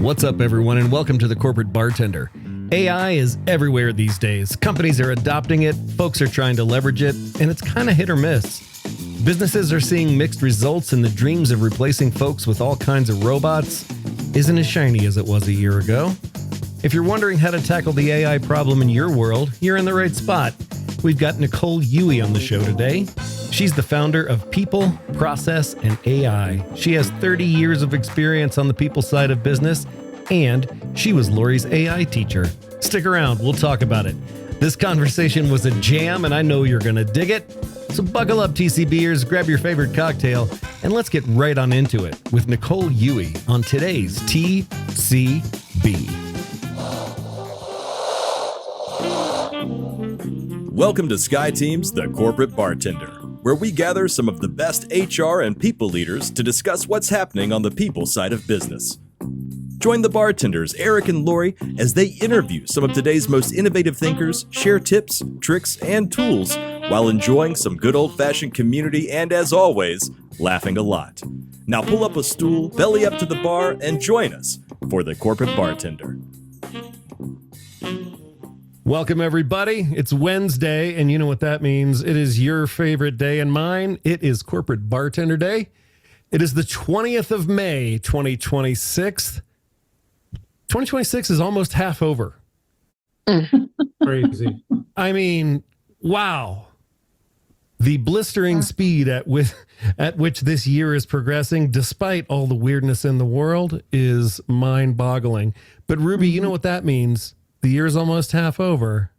What's up, everyone, and welcome to the Corporate Bartender. AI is everywhere these days. Companies are adopting it, folks are trying to leverage it, and it's kind of hit or miss. Businesses are seeing mixed results, and the dreams of replacing folks with all kinds of robots isn't as shiny as it was a year ago. If you're wondering how to tackle the AI problem in your world, you're in the right spot. We've got Nicole Yue on the show today. She's the founder of People+Process+AI. She has 30 years of experience on the people side of business, and she was Lori's AI teacher. Stick around, we'll talk about it. This conversation was a jam, and I know you're going to dig it. So buckle up, TCBers, grab your favorite cocktail, and let's get right on into it with Nicole Yue on today's TCB. Welcome to SkyTeam's The Corporate Bartender, where we gather some of the best HR and people leaders to discuss what's happening on the people side of business. Join the bartenders, Eric and Lori, as they interview some of today's most innovative thinkers, share tips, tricks, and tools, while enjoying some good old-fashioned community and, as always, laughing a lot. Now pull up a stool, belly up to the bar, and join us for The Corporate Bartender. Welcome, everybody. It's Wednesday, and you know what that means. It is your favorite day and mine. It is Corporate Bartender Day. It is the 20th of May, 2026. 2026 is almost half over. Crazy. I mean, wow. The blistering speed at which this year is progressing, despite all the weirdness in the world, is mind-boggling. But Ruby, you know what that means. The year's almost half over,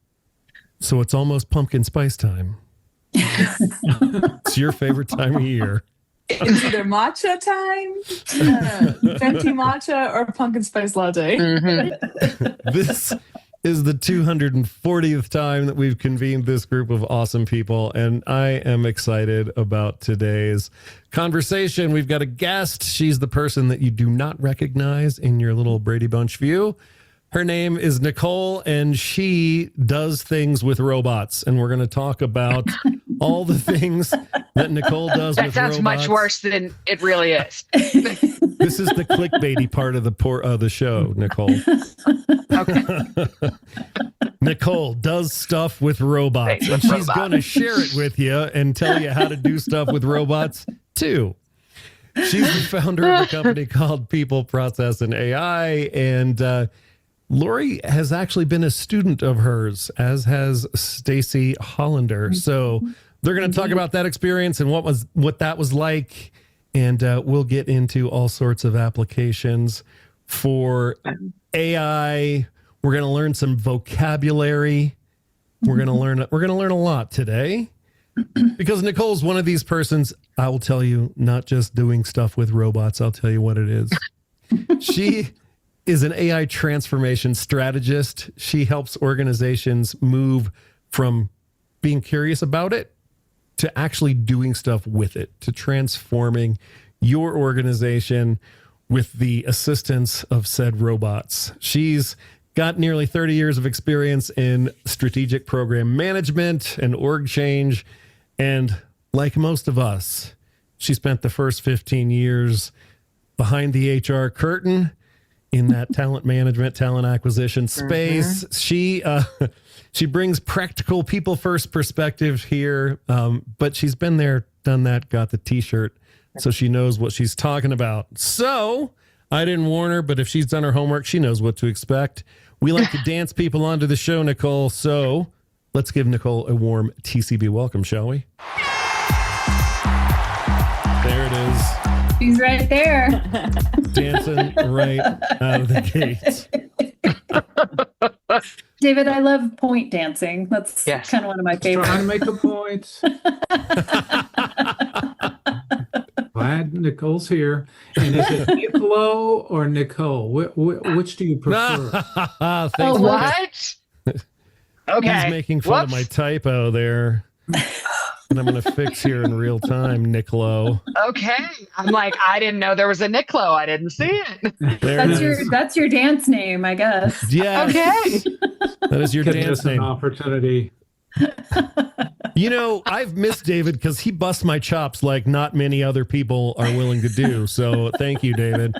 so it's almost pumpkin spice time. It's your favorite time of year. It's either matcha time, venti matcha, or pumpkin spice latte. Mm-hmm. This is the 240th time that we've convened this group of awesome people, and I am excited about today's conversation. We've got a guest. She's the person that you do not recognize in your little Brady Bunch view. Her name is Nicole, and she does things with robots. And we're going to talk about all the things that Nicole does with robots. That sounds much worse than it really is. This is the clickbaity part of the show, Nicole. Okay. Nicole does stuff with robots, and she's going to share it with you and tell you how to do stuff with robots, too. She's the founder of a company called People+Process+AI, and Lori has actually been a student of hers, as has Stacy Hollander. So they're going to talk about that experience and what that was like. And we'll get into all sorts of applications for AI. We're going to learn some vocabulary. We're going to learn a lot today, because Nicole's one of these persons. I will tell you, not just doing stuff with robots. I'll tell you what it is. She is an AI transformation strategist. She helps organizations move from being curious about it to actually doing stuff with it, to transforming your organization with the assistance of said robots. She's got nearly 30 years of experience in strategic program management and org change. And like most of us, she spent the first 15 years behind the HR curtain in that talent management, talent acquisition space. Mm-hmm. She brings practical people first perspective here, but she's been there, done that, got the t-shirt, so she knows what she's talking about. So I didn't warn her, but if she's done her homework, she knows what to expect. We like to dance people onto the show, Nicole. So let's give Nicole a warm TCB welcome, shall we? There it is. He's right there. Dancing right out of the gates. David, I love point dancing. That's kind of one of my favorites. Trying to make a point. Glad Nicole's here. And is it Nicolo or Nicole? Which do you prefer? What? Okay. He's making fun of my typo there. And I'm going to fix here in real time, Nicolo. Okay. I'm like, I didn't know there was a Nicolo. I didn't see it. That's your dance name, I guess. Yeah. Okay. That is your dance name. An opportunity. You know, I've missed David because he busts my chops like not many other people are willing to do. So thank you, David.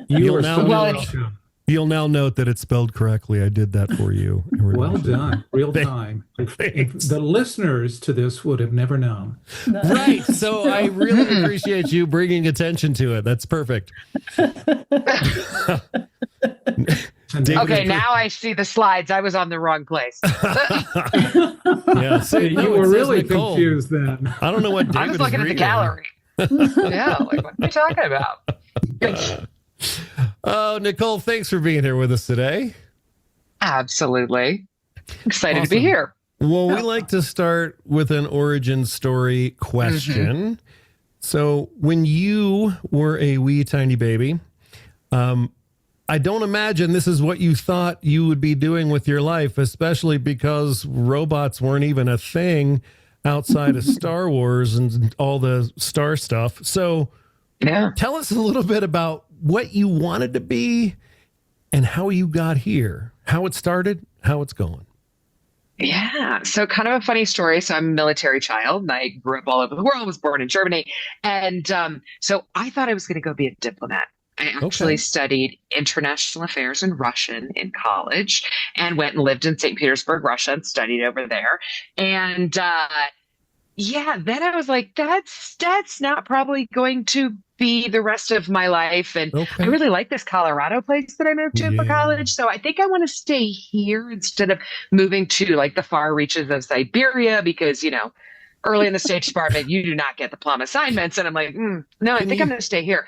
You are so welcome. You'll now note that it's spelled correctly. I did that for you. Well done. Real time. Thanks. The listeners to this would have never known. Right. So I really appreciate you bringing attention to it. That's perfect. Okay, now I see the slides. I was on the wrong place. Yeah, see, You were really confused then. I don't know what David I was looking at the gallery. Yeah, like, what are you talking about? Oh, Nicole, thanks for being here with us today. Absolutely. Excited to Awesome. be here. Well, we like to start with an origin story question. So when you were a wee tiny baby, I don't imagine this is what you thought you would be doing with your life, especially because robots weren't even a thing outside of Star Wars and all the Star stuff. So tell us a little bit about what you wanted to be and how you got here, how it started, how it's going. Yeah. So kind of a funny story. So I'm a military child and I grew up all over the world, was born in Germany. And so I thought I was going to go be a diplomat. I actually studied international affairs and Russian in college and went and lived in St. Petersburg, Russia, and studied over there. And then I was like, that's not probably going to be the rest of my life. And I really like this Colorado place that I moved to for college. So I think I want to stay here instead of moving to like the far reaches of Siberia because, early in the State Department, you do not get the plum assignments. And I'm like, no, I think I'm going to stay here.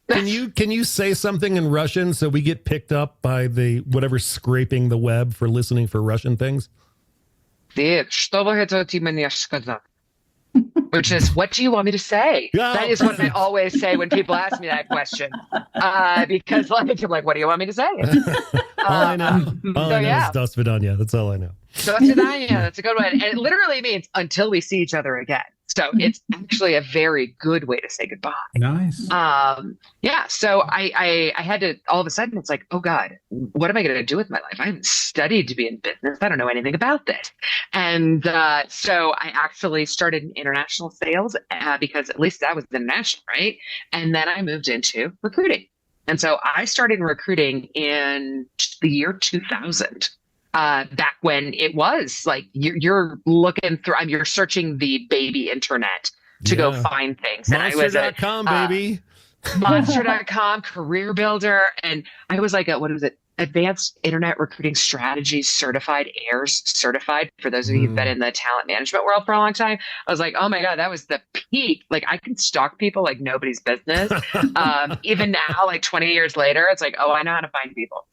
Can you say something in Russian so we get picked up by the whatever scraping the web for listening for Russian things? Which is, what do you want me to say? That is what I always say when people ask me that question. Because I'm like, what do you want me to say? All I know is Das Vidanya. That's all I know. Das Vidanya, that's a good one. And it literally means until we see each other again. So it's actually a very good way to say goodbye. Nice. So I had to, all of a sudden, it's like, oh God, what am I going to do with my life? I haven't studied to be in business. I don't know anything about this. And so I actually started in international sales because at least that was international, right? And then I moved into recruiting. And so I started recruiting in the year 2000. Back when it was like you're looking through, you're searching the baby internet to go find things. And Monster.com, baby. Monster.com, career builder. And I was like, Advanced Internet Recruiting Strategies certified, AIRS certified. For those of you who've been in the talent management world for a long time, I was like, oh my God, that was the peak. Like I can stalk people like nobody's business. Even now, like 20 years later, it's like, oh, I know how to find people.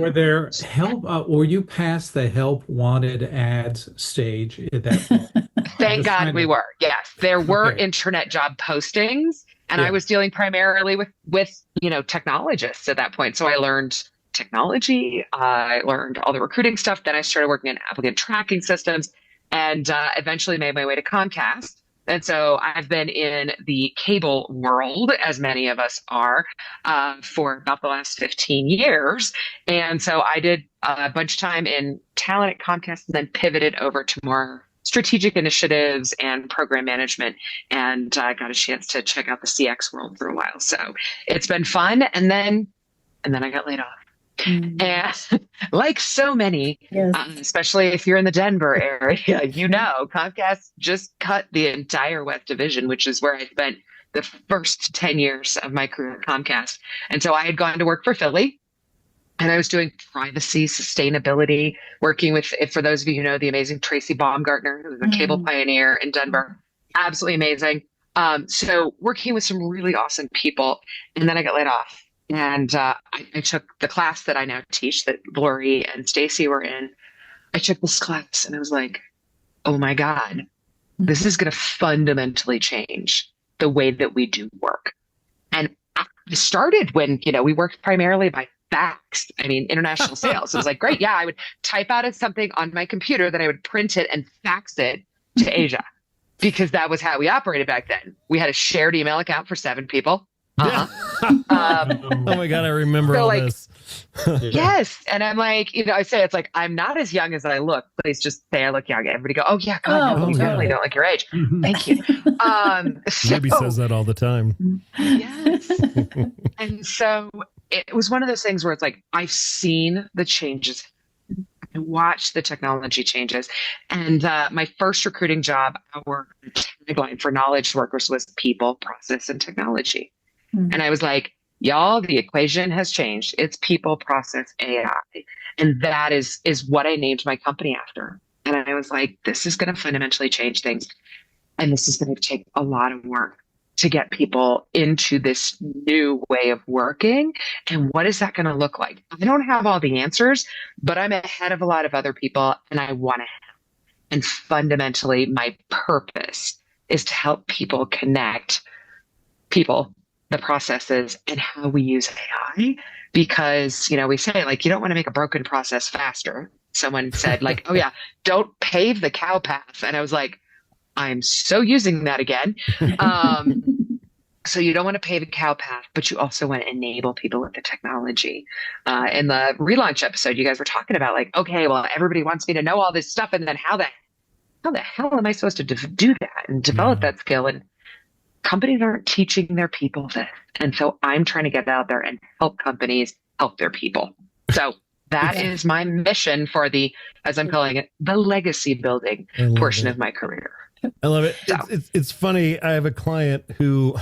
Were there help? Were you past the help wanted ads stage at that point? Thank God we were. Yes, there were internet job postings, and I was dealing primarily with technologists at that point. So I learned technology. I learned all the recruiting stuff. Then I started working in applicant tracking systems and eventually made my way to Comcast. And so I've been in the cable world, as many of us are, for about the last 15 years. And so I did a bunch of time in talent at Comcast and then pivoted over to more strategic initiatives and program management. And I got a chance to check out the CX world for a while. So it's been fun. And then I got laid off. And like so many, especially if you're in the Denver area, Comcast just cut the entire West Division, which is where I spent the first 10 years of my career at Comcast. And so I had gone to work for Philly, and I was doing privacy, sustainability, working with, for those of you who know, the amazing Tracy Baumgartner, who was a cable pioneer in Denver. Absolutely amazing. So working with some really awesome people. And then I got laid off. And I took the class that I now teach that Lori and Stacy were in. I took this class and I was like, oh my God, this is going to fundamentally change the way that we do work. And it started when, we worked primarily by fax. International sales. It was like, great. Yeah, I would type out something on my computer, then I would print it and fax it to Asia because that was how we operated back then. We had a shared email account for 7 people. Oh my God, I remember all this. Yes. And I'm like, I say, it's like, I'm not as young as I look. Please just say I look young. Everybody go, oh yeah, God, no, you totally don't like your age. Thank you. Debbie says that all the time. Yes. And so it was one of those things where it's like, I've seen the changes. I watched the technology changes. And my first recruiting job, our tagline for knowledge workers was people, process, and technology. And I was like, y'all, the equation has changed. It's people, process, AI. And that is what I named my company after. And I was like, this is going to fundamentally change things. And this is going to take a lot of work to get people into this new way of working. And what is that going to look like? I don't have all the answers, but I'm ahead of a lot of other people and I want to have. And fundamentally, my purpose is to help people connect people, the processes, and how we use AI. Because, we say like, you don't want to make a broken process faster. Someone said like, oh yeah, don't pave the cow path. And I was like, I'm so using that again. So you don't want to pave a cow path, but you also want to enable people with the technology. In the relaunch episode, you guys were talking about like, okay, well, everybody wants me to know all this stuff. And then how the hell am I supposed to do that and develop that skill? And companies aren't teaching their people this. And so I'm trying to get out there and help companies help their people. So that is my mission for the, as I'm calling it, the legacy building portion of my career. I love it. So. It's funny. I have a client who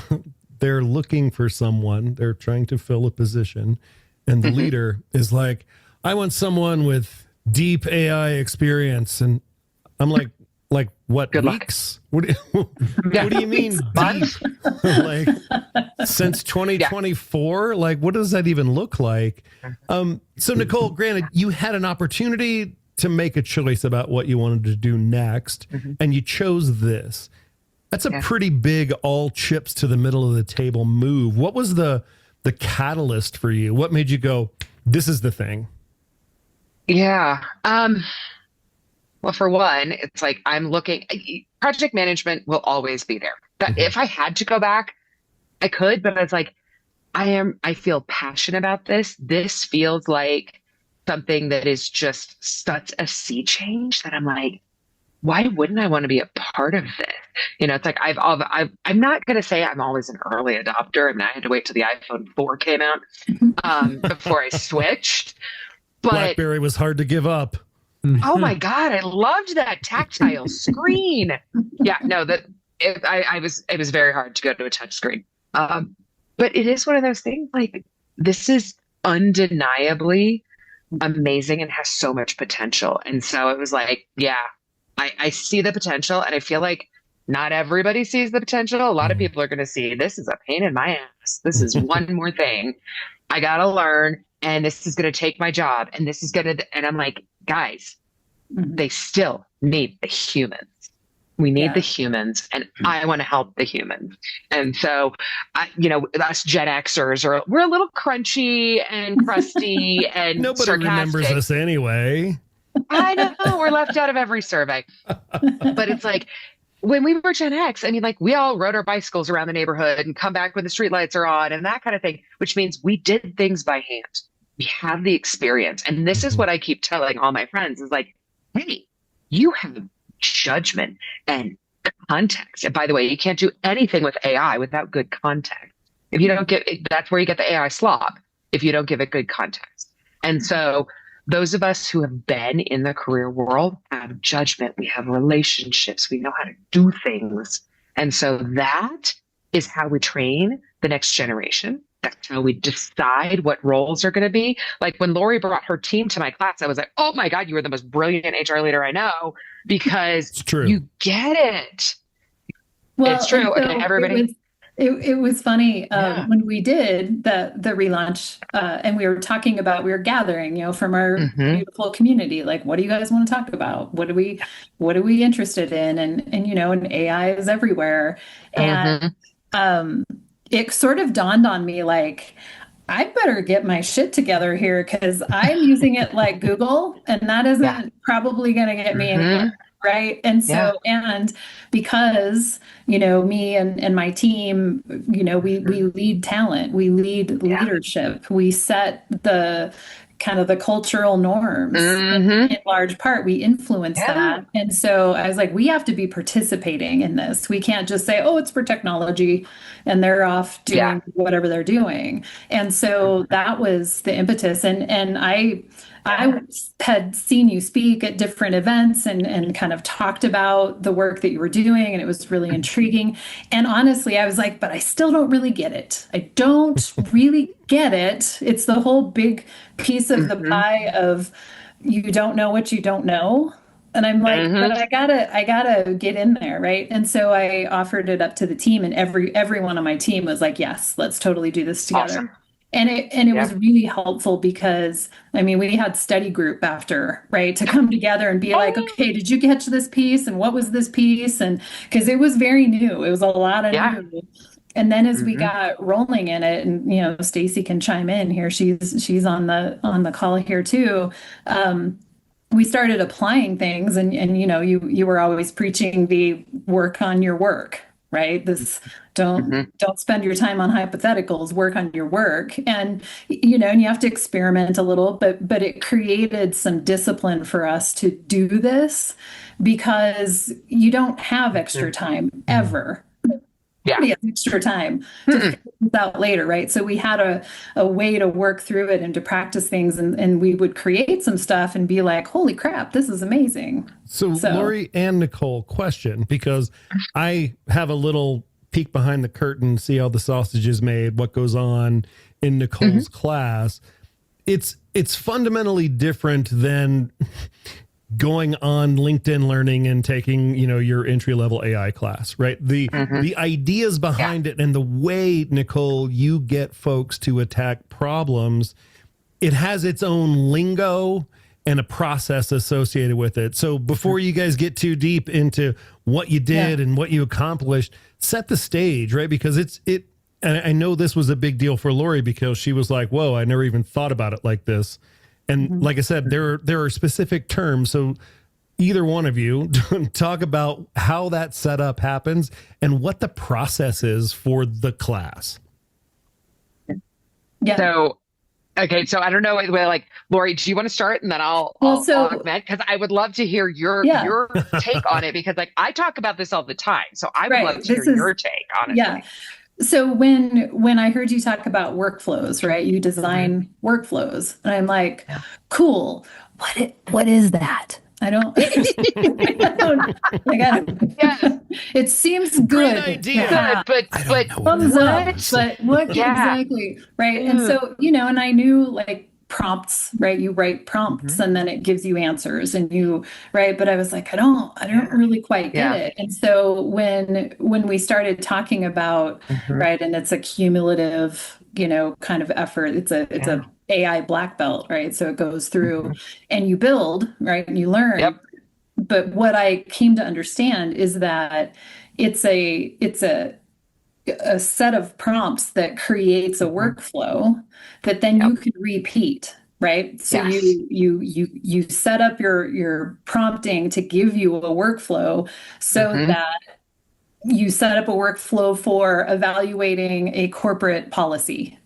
they're looking for someone. They're trying to fill a position. And the leader is like, I want someone with deep AI experience. And I'm like what, Good weeks? What do you mean deep? Like since 2024? Like, what does that even look like? So Nicole, granted, you had an opportunity to make a choice about what you wanted to do next, and you chose this. That's a pretty big all chips to the middle of the table move. What was the catalyst for you? What made you go, this is the thing? Yeah. Well, for one, it's like I'm looking, project management will always be there. But if I had to go back, I could, but I was like, I feel passionate about this. This feels like something that is just such a sea change that I'm like, why wouldn't I want to be a part of this? It's like I'm not going to say I'm always an early adopter. I mean, I had to wait till the iPhone 4 came out before I switched. But BlackBerry was hard to give up. Oh my God, I loved that tactile screen. Yeah, no, it was very hard to go to a touch screen. But it is one of those things like this is undeniably amazing and has so much potential. And so it was like, yeah, I see the potential and I feel like not everybody sees the potential. A lot of people are going to see this is a pain in my ass. This is one more thing I got to learn. And this is going to take my job. And this is going to, and I'm like, guys, they still need the humans. We need the humans, and I want to help the humans. And so, us Gen Xers we're a little crunchy and crusty and nobody sarcastic. remembers us anyway. I know, we're left out of every survey. But it's like, when we were Gen X, I mean, like we all rode our bicycles around the neighborhood and come back when the streetlights are on and that kind of thing, which means we did things by hand. We have the experience. And this is what I keep telling all my friends is like, hey, you have judgment and context. And by the way, you can't do anything with AI without good context. If you don't that's where you get the AI slop, if you don't give it good context. And so those of us who have been in the career world have judgment. We have relationships. We know how to do things. And so that is how we train the next generation. That's how we decide what roles are going to be. Like when Lori brought her team to my class, I was like, oh my God, you are the most brilliant HR leader I know because you get it. Well, it's true. So and everybody. It was funny when we did the relaunch and we were talking about, we were gathering, from our beautiful community, like, what do you guys want to talk about? What are we interested in? And AI is everywhere. And it sort of dawned on me, like, I better get my shit together here because I'm using it like Google, and that isn't probably going to get me anywhere. Right. And so, and because, me and my team, we lead talent, we lead leadership, we set the kind of the cultural norms in large part. We influence that. And so I was like, we have to be participating in this. We can't just say, oh, it's for technology and they're off doing whatever they're doing. And so that was the impetus. And I had seen you speak at different events and kind of talked about the work that you were doing, and it was really intriguing. And honestly, I was like, but I still don't really get it. I don't really get it. It's the whole big piece of the pie of you don't know what you don't know. And I'm like, but I gotta get in there, right? And so I offered it up to the team, and everyone on my team was like, yes, let's totally do this together. Awesome. And it was really helpful because, I mean, we had study group after, right, to come together and be like, okay, did you catch this piece? And what was this piece? And because it was very new, it was a lot of new. And then as we got rolling in it, and you know, Stacy can chime in here. She's on the call here too. We started applying things, and you know, you were always preaching the work on your work, right? This don't spend your time on hypotheticals, work on your work. And you know, and you have to experiment a little, but it created some discipline for us to do this because you don't have extra time ever. Nobody has extra time to figure this out later, right? So we had a way to work through it and to practice things, and we would create some stuff and be like, holy crap, this is amazing. So Lori and Nicole, question, because I have a little peek behind the curtain, see how the sausage is made, what goes on in Nicole's class. It's fundamentally different than going on LinkedIn Learning and taking, you know, your entry-level AI class, right? The ideas behind it and the way, Nicole, you get folks to attack problems, it has its own lingo and a process associated with it. So before you guys get too deep into what you did and what you accomplished, set the stage, right? Because and I know this was a big deal for Lori because she was like, whoa, I never even thought about it like this. And like I said, there are specific terms. So either one of you talk about how that setup happens and what the process is for the class. Yeah. So, okay. So I don't know, like, Lori, do you want to start and then I'll augment? Because I would love to hear your take on it, because like I talk about this all the time. So I would love to hear your take, honestly. Yeah. So when I heard you talk about workflows, right? You design workflows, and I'm like, cool. What is that? I don't. It seems good. Great idea. But thumbs up. But what exactly? Right. And so, you know, and I knew like prompts, right? You write prompts and then it gives you answers, and right. But I was like, I don't really quite get it. And so when we started talking about, right, and it's a cumulative, you know, kind of effort, it's a AI black belt, right? So it goes through and you build, right? And you learn. But what I came to understand is that it's a set of prompts that creates a workflow that then you can repeat, right? So you set up your prompting to give you a workflow so that you set up a workflow for evaluating a corporate policy,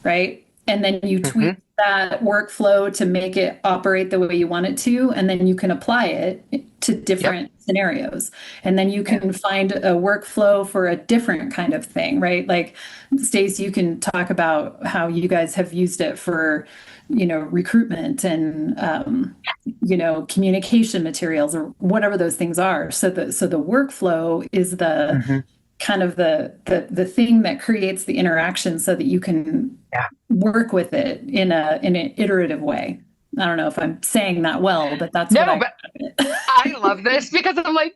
right? And then you tweak that workflow to make it operate the way you want it to, and then you can apply it to different scenarios. And then you can find a workflow for a different kind of thing, right? Like, Stace, you can talk about how you guys have used it for, you know, recruitment and, you know, communication materials or whatever those things are. So the workflow is the kind of the thing that creates the interaction so that you can work with it in an iterative way. I don't know if I'm saying that well, but that's I love this because I'm like,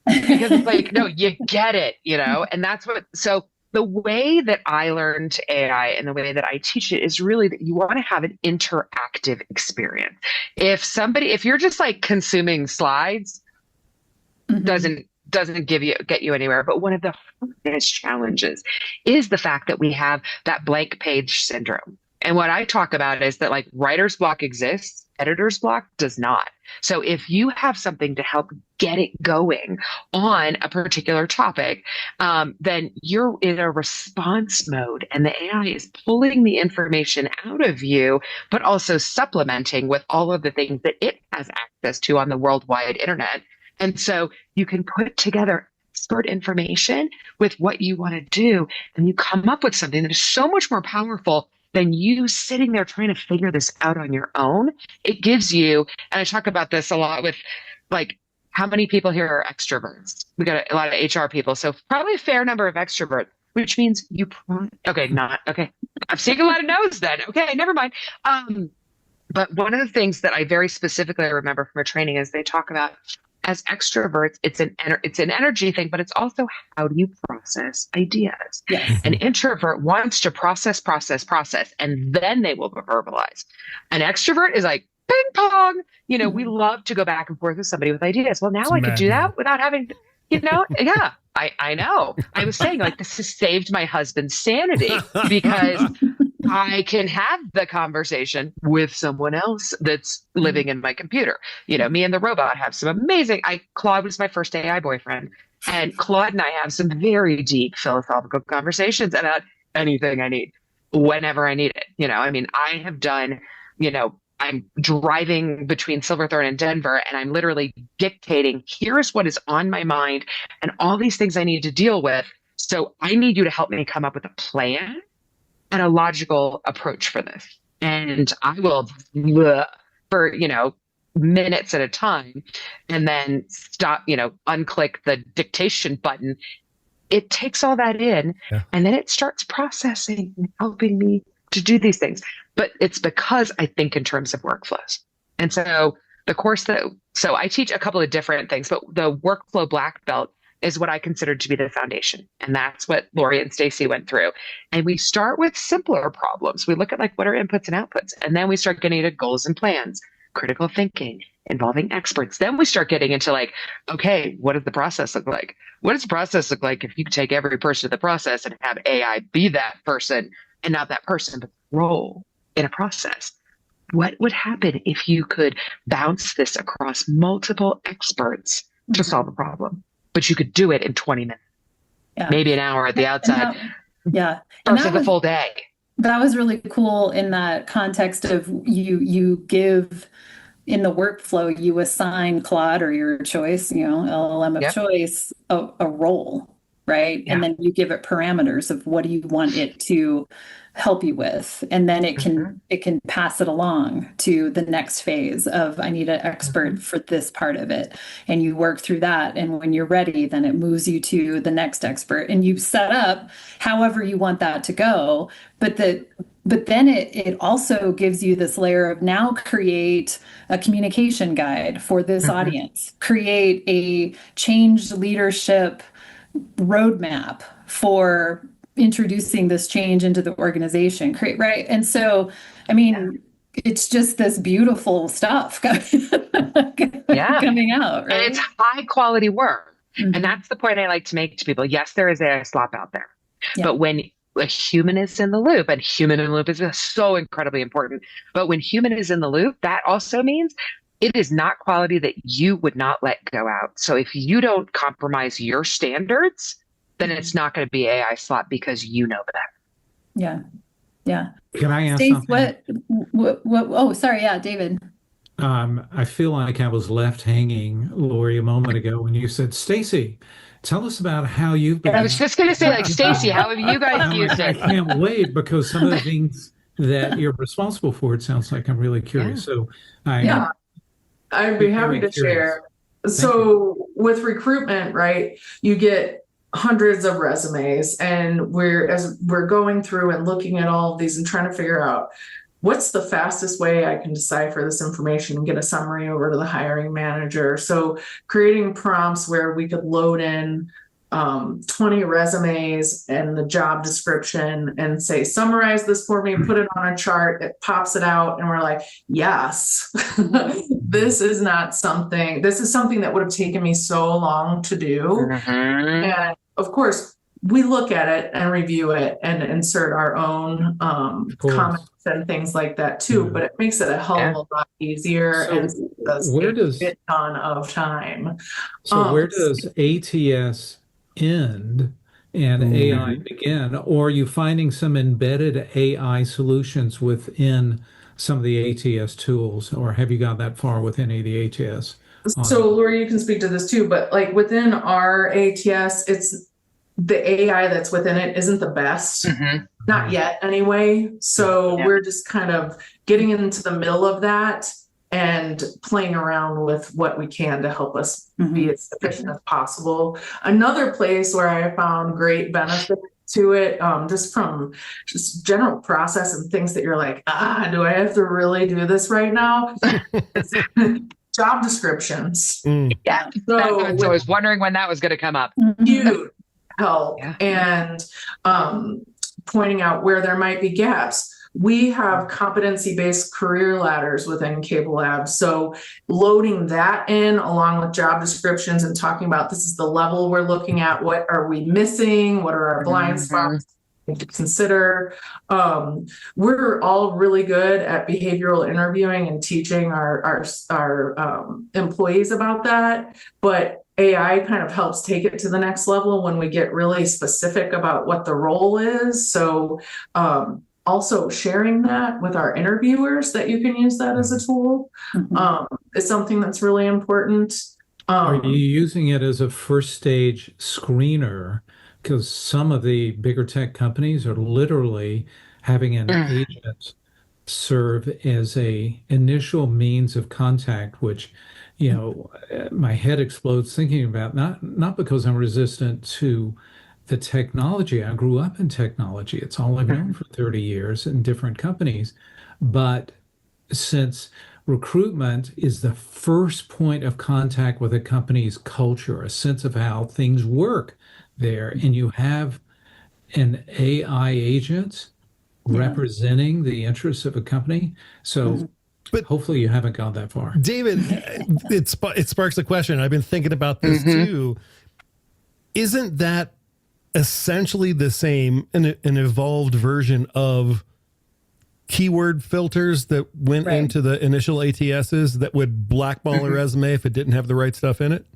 because it's like, no, you get it, you know, and that's so the way that I learned AI and the way that I teach it is really that you want to have an interactive experience. If you're just like consuming slides, doesn't get you anywhere. But one of the hardest challenges is the fact that we have that blank page syndrome. And what I talk about is that like writer's block exists, editor's block does not. So if you have something to help get it going on a particular topic, then you're in a response mode and the AI is pulling the information out of you, but also supplementing with all of the things that it has access to on the worldwide internet. And so you can put together expert information with what you want to do, and you come up with something that is so much more powerful than you sitting there trying to figure this out on your own. It gives you, and I talk about this a lot with like, how many people here are extroverts? We got a lot of HR people, so probably a fair number of extroverts, which means I'm seeing a lot of no's then. Okay, never mind. But one of the things that I very specifically remember from a training is they talk about as extroverts, it's an energy thing, but it's also how do you process ideas? Yes. An introvert wants to process, and then they will verbalize. An extrovert is like, ping pong. We love to go back and forth with somebody with ideas. Well, now I could do that without having, yeah, I know. I was saying like, this has saved my husband's sanity because I can have the conversation with someone else that's living in my computer. Me and the robot have some amazing, Claude was my first AI boyfriend, and Claude and I have some very deep philosophical conversations about anything I need, whenever I need it. I have done, I'm driving between Silverthorne and Denver, and I'm literally dictating, here's what is on my mind and all these things I need to deal with. So I need you to help me come up with a plan and a logical approach for this. And I will, for, minutes at a time, and then stop, unclick the dictation button. It takes all that in, and then it starts processing and helping me to do these things. But it's because I think in terms of workflows. And so the course so I teach a couple of different things, but the workflow black belt is what I consider to be the foundation. And that's what Lori and Stacy went through. And we start with simpler problems. We look at like, what are inputs and outputs? And then we start getting into goals and plans, critical thinking, involving experts. Then we start getting into like, okay, what does the process look like? What does the process look like if you take every person of the process and have AI be that person and not that person, but role in a process? What would happen if you could bounce this across multiple experts to solve a problem? But you could do it in 20 minutes, maybe an hour at the outside. Versus the full day. That was really cool in that context of you give in the workflow, you assign Claude or your choice, LLM of choice, a role, right? And then you give it parameters of what do you want it to help you with, and then it can pass it along to the next phase of I need an expert for this part of it, and you work through that, and when you're ready, then it moves you to the next expert, and you set up however you want that to go. But then it also gives you this layer of now create a communication guide for this audience, create a change leadership roadmap for introducing this change into the organization, right? And so, it's just this beautiful stuff coming out, right? And it's high quality work. And that's the point I like to make to people. Yes, there is AI slop out there, but when a human is in the loop, and human in the loop is so incredibly important, but when human is in the loop, that also means it is not quality that you would not let go out. So if you don't compromise your standards, then it's not going to be AI slop because you know better. Yeah. Can I ask Stace, something? what? Oh, sorry. Yeah, David. I feel like I was left hanging, Lori, a moment ago when you said, Stacy, tell us about how you've been. I was just going to say, like, Stacy, how have you guys used it? I can't wait, because some of the things that you're responsible for, it sounds like I'm really curious. So I'd be happy to share. So with recruitment, right, you get hundreds of resumes, and as we're going through and looking at all of these and trying to figure out what's the fastest way I can decipher this information and get a summary over to the hiring manager. So creating prompts where we could load in 20 resumes and the job description and say, summarize this for me, put it on a chart, it pops it out. And we're like, yes, this is something that would have taken me so long to do. And of course, we look at it and review it and insert our own comments and things like that too, but it makes it a hell of a lot easier and where does a ton of time. So where does ATS end and AI begin? Or are you finding some embedded AI solutions within some of the ATS tools, or have you got that far with any of the ATS? So Laura, you can speak to this too, but like within our ATS, it's the AI that's within it isn't the best, not yet anyway. So we're just kind of getting into the middle of that and playing around with what we can to help us be as efficient as possible. Another place where I found great benefit to it, just from just general process and things that you're like, do I have to really do this right now? Job descriptions. Yeah. So I was wondering when that was going to come up. Huge help and pointing out where there might be gaps. We have competency-based career ladders within Cable Labs. So loading that in along with job descriptions and talking about this is the level we're looking at. What are we missing? What are our blind spots to consider? We're all really good at behavioral interviewing and teaching our employees about that. But AI kind of helps take it to the next level when we get really specific about what the role is. So also sharing that with our interviewers, that you can use that as a tool, is something that's really important. Are you using it as a first stage screener? Because some of the bigger tech companies are literally having an agent serve as a initial means of contact, which, you know, my head explodes thinking about, not because I'm resistant to the technology. I grew up in technology. It's all I've known for 30 years in different companies. But since recruitment is the first point of contact with a company's culture, a sense of how things work there, and you have an AI agent representing the interests of a company. So but hopefully you haven't gone that far. David, it sparks a question. I've been thinking about this too. Isn't that essentially the same, an evolved version of keyword filters that went into the initial ATSs that would blackball a resume if it didn't have the right stuff in it?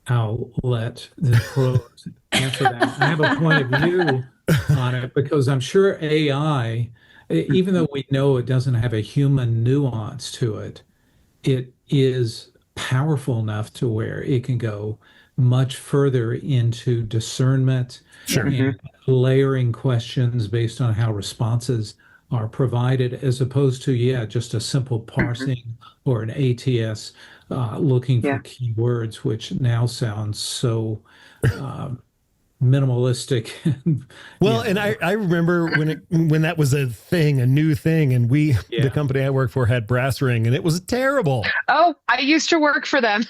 I'll let the pros answer that. I have a point of view on it because I'm sure AI, even though we know it doesn't have a human nuance to it, it is powerful enough to where it can go much further into discernment and layering questions based on how responses are provided, as opposed to, just a simple parsing or an ATS looking for keywords, which now sounds so minimalistic. Well, and I remember when that was a thing, a new thing, and the company I work for had Brass Ring, and it was terrible. Oh, I used to work for them.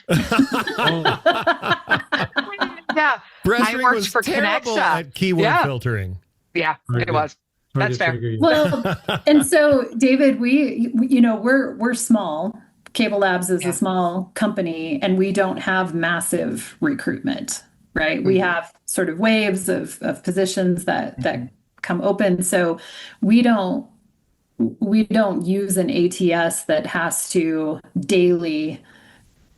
Yeah, Brass I Ring worked was for terrible Connexa at keyword filtering. Yeah, it was. That's fair. Well, and so David, we're small. Cable Labs is a small company, and we don't have massive recruitment, right? We have sort of waves of positions that come open. So we don't use an ATS that has to daily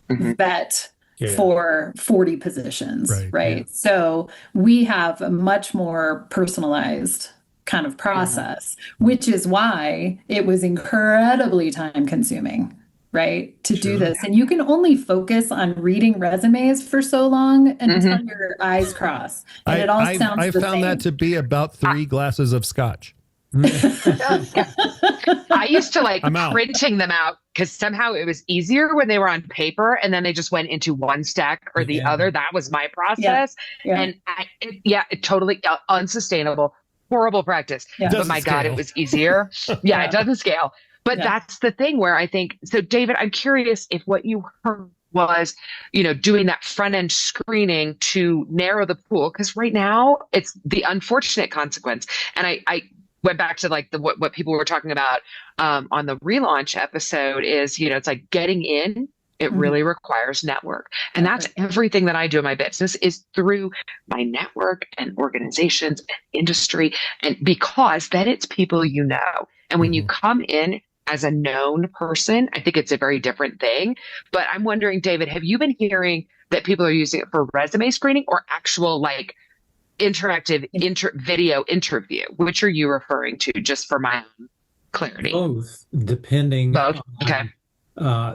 vet for 40 positions, right? Yeah. So we have a much more personalized kind of process, which is why it was incredibly time consuming, right? To do this. And you can only focus on reading resumes for so long until your eyes cross. And it all sounds I found that to be about 3 glasses of scotch. I used to like printing them out because somehow it was easier when they were on paper and then they just went into one stack or the other. That was my process. And it totally unsustainable, horrible practice. But my God, it was easier. It doesn't scale. But that's the thing where I think, so David, I'm curious if what you heard was, doing that front end screening to narrow the pool. Because right now it's the unfortunate consequence. And I went back to like what people were talking about on the relaunch episode is, it's like getting in It really requires network. And that's everything that I do in my business is through my network and organizations and industry. And because then it's people you know. And when you come in as a known person, I think it's a very different thing. But I'm wondering, David, have you been hearing that people are using it for resume screening or actual like interactive video interview? Which are you referring to, just for my own clarity? Both, depending Both. on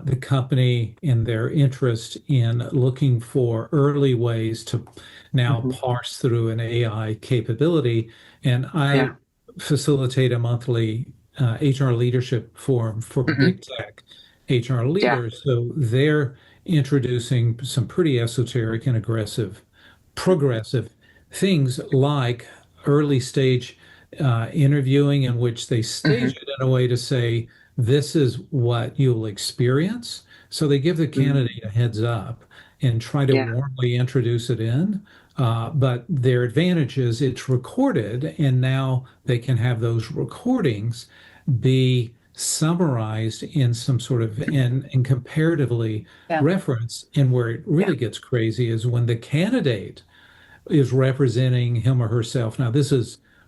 the company and their interest in looking for early ways to now parse through an AI capability. And I facilitate a monthly HR leadership forum for big tech HR leaders. So they're introducing some pretty esoteric and progressive things like early stage interviewing, in which they stage it in a way to say, this is what you'll experience. So they give the candidate a heads up and try to warmly introduce it in. But their advantage is it's recorded, and now they can have those recordings be summarized in some sort of and comparatively reference. And where it really gets crazy is when the candidate is representing him or herself. Now,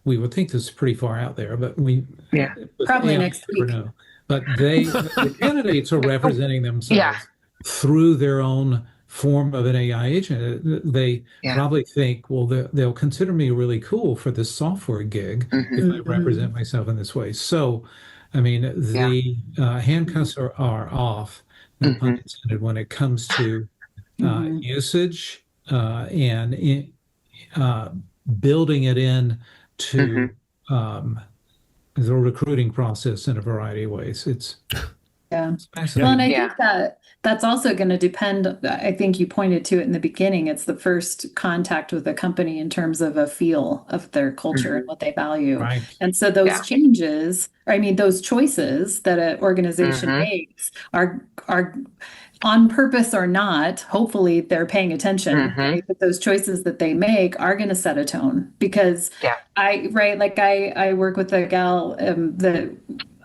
we would think this is pretty far out there, but probably next week. But the candidates are representing themselves through their own form of an AI agent. They probably think, well, they'll consider me really cool for this software gig if I represent myself in this way. So, I mean, the handcuffs are off, no pun intended, when it comes to usage and building it in to the recruiting process in a variety of ways. It's well, and I think that's also going to depend. I think you pointed to it in the beginning. It's the first contact with a company in terms of a feel of their culture and what they value. Right. And so those changes, those choices that an organization makes are on purpose or not, hopefully they're paying attention. Right? But those choices that they make are going to set a tone, because I work with a gal that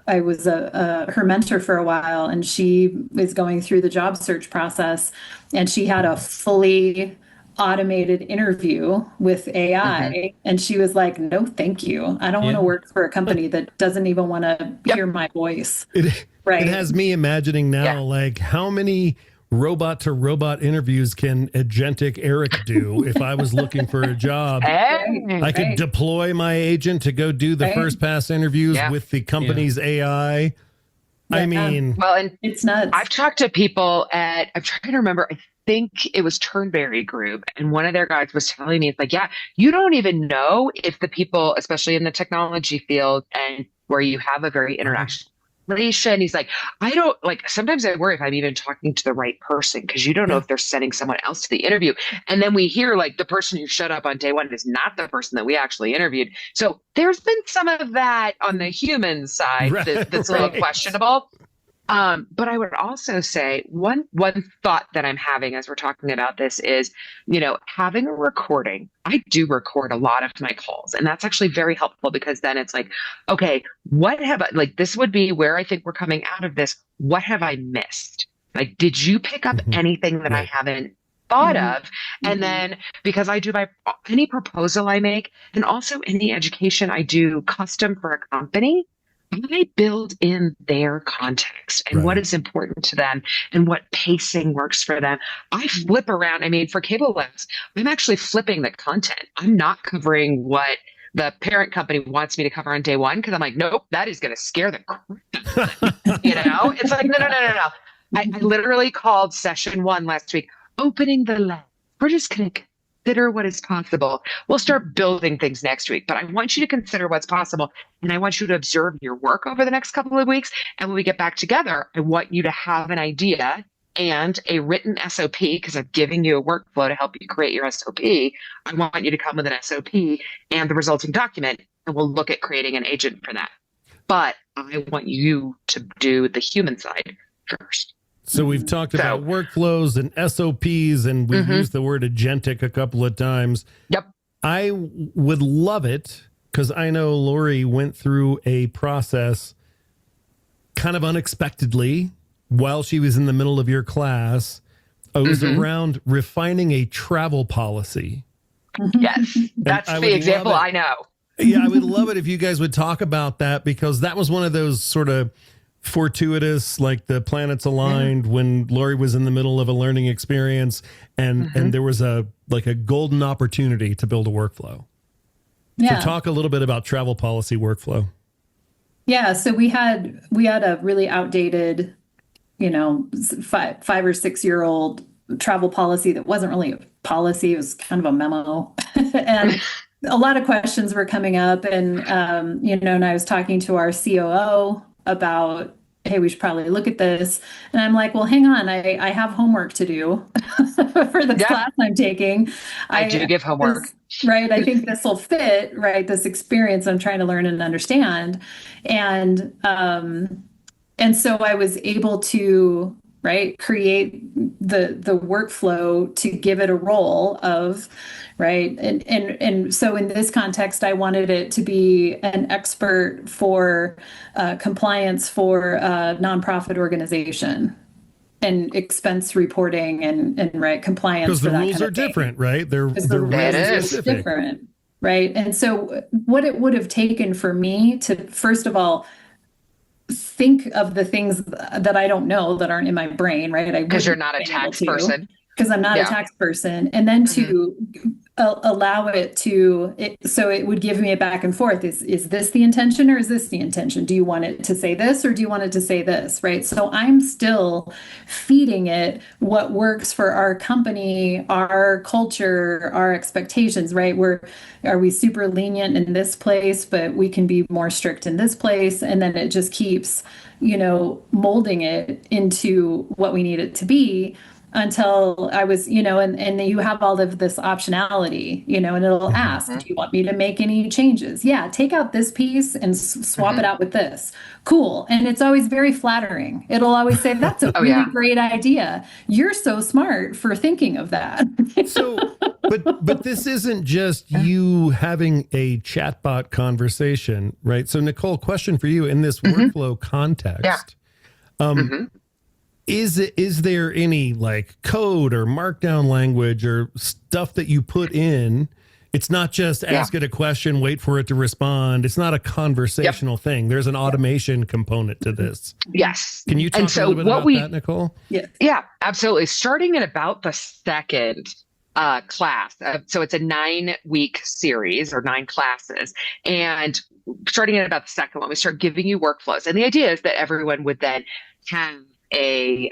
I was her mentor for a while, and she was going through the job search process, and she had a fully automated interview with AI, and she was like, no, thank you. I don't want to work for a company that doesn't even want to hear my voice. It has me imagining now, like, how many robot to robot interviews can agentic Eric do if I was looking for a job? I could deploy my agent to go do the first pass interviews with the company's AI. I mean, well, and it's nuts. I've talked to people I'm trying to remember, I think it was Turnberry Group, and one of their guys was telling me, it's like, you don't even know if the people, especially in the technology field and where you have a very international relation, he's like, sometimes I worry if I'm even talking to the right person, because you don't know if they're sending someone else to the interview. And then we hear like the person who showed up on day one is not the person that we actually interviewed. So there's been some of that on the human side that's a little questionable. But I would also say one thought that I'm having as we're talking about this is, having a recording. I do record a lot of my calls, and that's actually very helpful, because then it's like, okay, this would be where I think we're coming out of this. What have I missed? Like, did you pick up anything that I haven't thought of? And then, because I do any proposal I make, and also any education I do custom for a company, I build in their context and what is important to them and what pacing works for them. I flip around. I mean, for Cable Labs, I'm actually flipping the content. I'm not covering what the parent company wants me to cover on day one, because I'm like, nope, that is going to scare the crap out of them. It's like, no. I literally called session 1 last week, opening the lens. We're just going to consider what is possible. We'll start building things next week, but I want you to consider what's possible. And I want you to observe your work over the next couple of weeks. And when we get back together, I want you to have an idea and a written SOP, because I'm giving you a workflow to help you create your SOP. I want you to come with an SOP and the resulting document, and we'll look at creating an agent for that. But I want you to do the human side first. So we've talked about workflows and SOPs, and we've used the word agentic a couple of times. Yep. I would love it, because I know Lori went through a process kind of unexpectedly while she was in the middle of your class. It was around refining a travel policy. Yes, that's the example I know. Yeah, I would love it if you guys would talk about that, because that was one of those sort of fortuitous, like the planets aligned when Lori was in the middle of a learning experience, and there was a golden opportunity to build a workflow. Yeah. So talk a little bit about travel policy workflow. Yeah, so we had a really outdated, 5 or 6 year old travel policy that wasn't really a policy. It was kind of a memo. And a lot of questions were coming up, and and I was talking to our COO about, hey, we should probably look at this. And I'm like, well, hang on, I have homework to do for this class I'm taking. I do give homework. Right. I think this will fit, right? This experience I'm trying to learn and understand. And so I was able to, create the workflow to give it a role of, right. And so in this context, I wanted it to be an expert for compliance for a nonprofit organization and expense reporting and compliance. Because the rules are different, right? They're really specific. Different, right? And so what it would have taken for me to, first of all, think of the things that I don't know, that aren't in my brain, right? Because you're not a tax person. Because I'm not a tax person. And then to allow it to, so it would give me a back and forth. Is this the intention, or is this the intention? Do you want it to say this, or do you want it to say this, right? So I'm still feeding it what works for our company, our culture, our expectations, right? Are we super lenient in this place, but we can be more strict in this place? And then it just keeps, molding it into what we need it to be, until I was, and you have all of this optionality, and it'll ask, do you want me to make any changes? Yeah, take out this piece and swap it out with this. Cool. And it's always very flattering. It'll always say, that's a really great idea. You're so smart for thinking of that. So, but this isn't just you having a chatbot conversation, right? So Nicole, question for you in this workflow context. Is there any code or markdown language or stuff that you put in? It's not just ask it a question, wait for it to respond. It's not a conversational thing. There's an automation component to this. Yes. Can you talk a little bit about that, Nicole? Yeah, absolutely. Starting at about the second class. So it's a 9-week series or 9 classes. And starting at about the second one, we start giving you workflows. And the idea is that everyone would then have a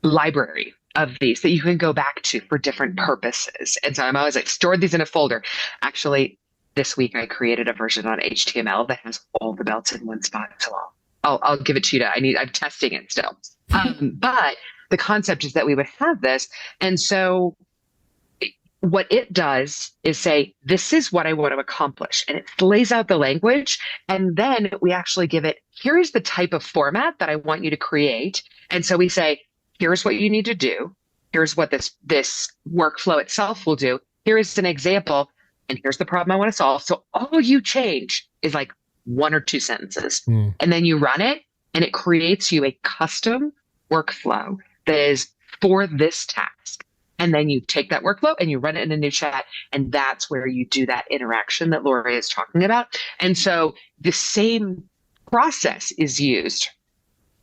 library of these that you can go back to for different purposes. And so I'm always stored these in a folder. Actually, this week I created a version on HTML that has all the belts in one spot. So I'll give it to you. I'm testing it still. But the concept is that we would have this. And so what it does is say, this is what I want to accomplish. And it lays out the language. And then we actually give it, here is the type of format that I want you to create. And so we say, here's what you need to do. Here's what this workflow itself will do. Here is an example. And here's the problem I want to solve. So all you change is 1 or 2 sentences. And then you run it, and it creates you a custom workflow that is for this task. And then you take that workflow and you run it in a new chat. And that's where you do that interaction that Lori is talking about. And so the same process is used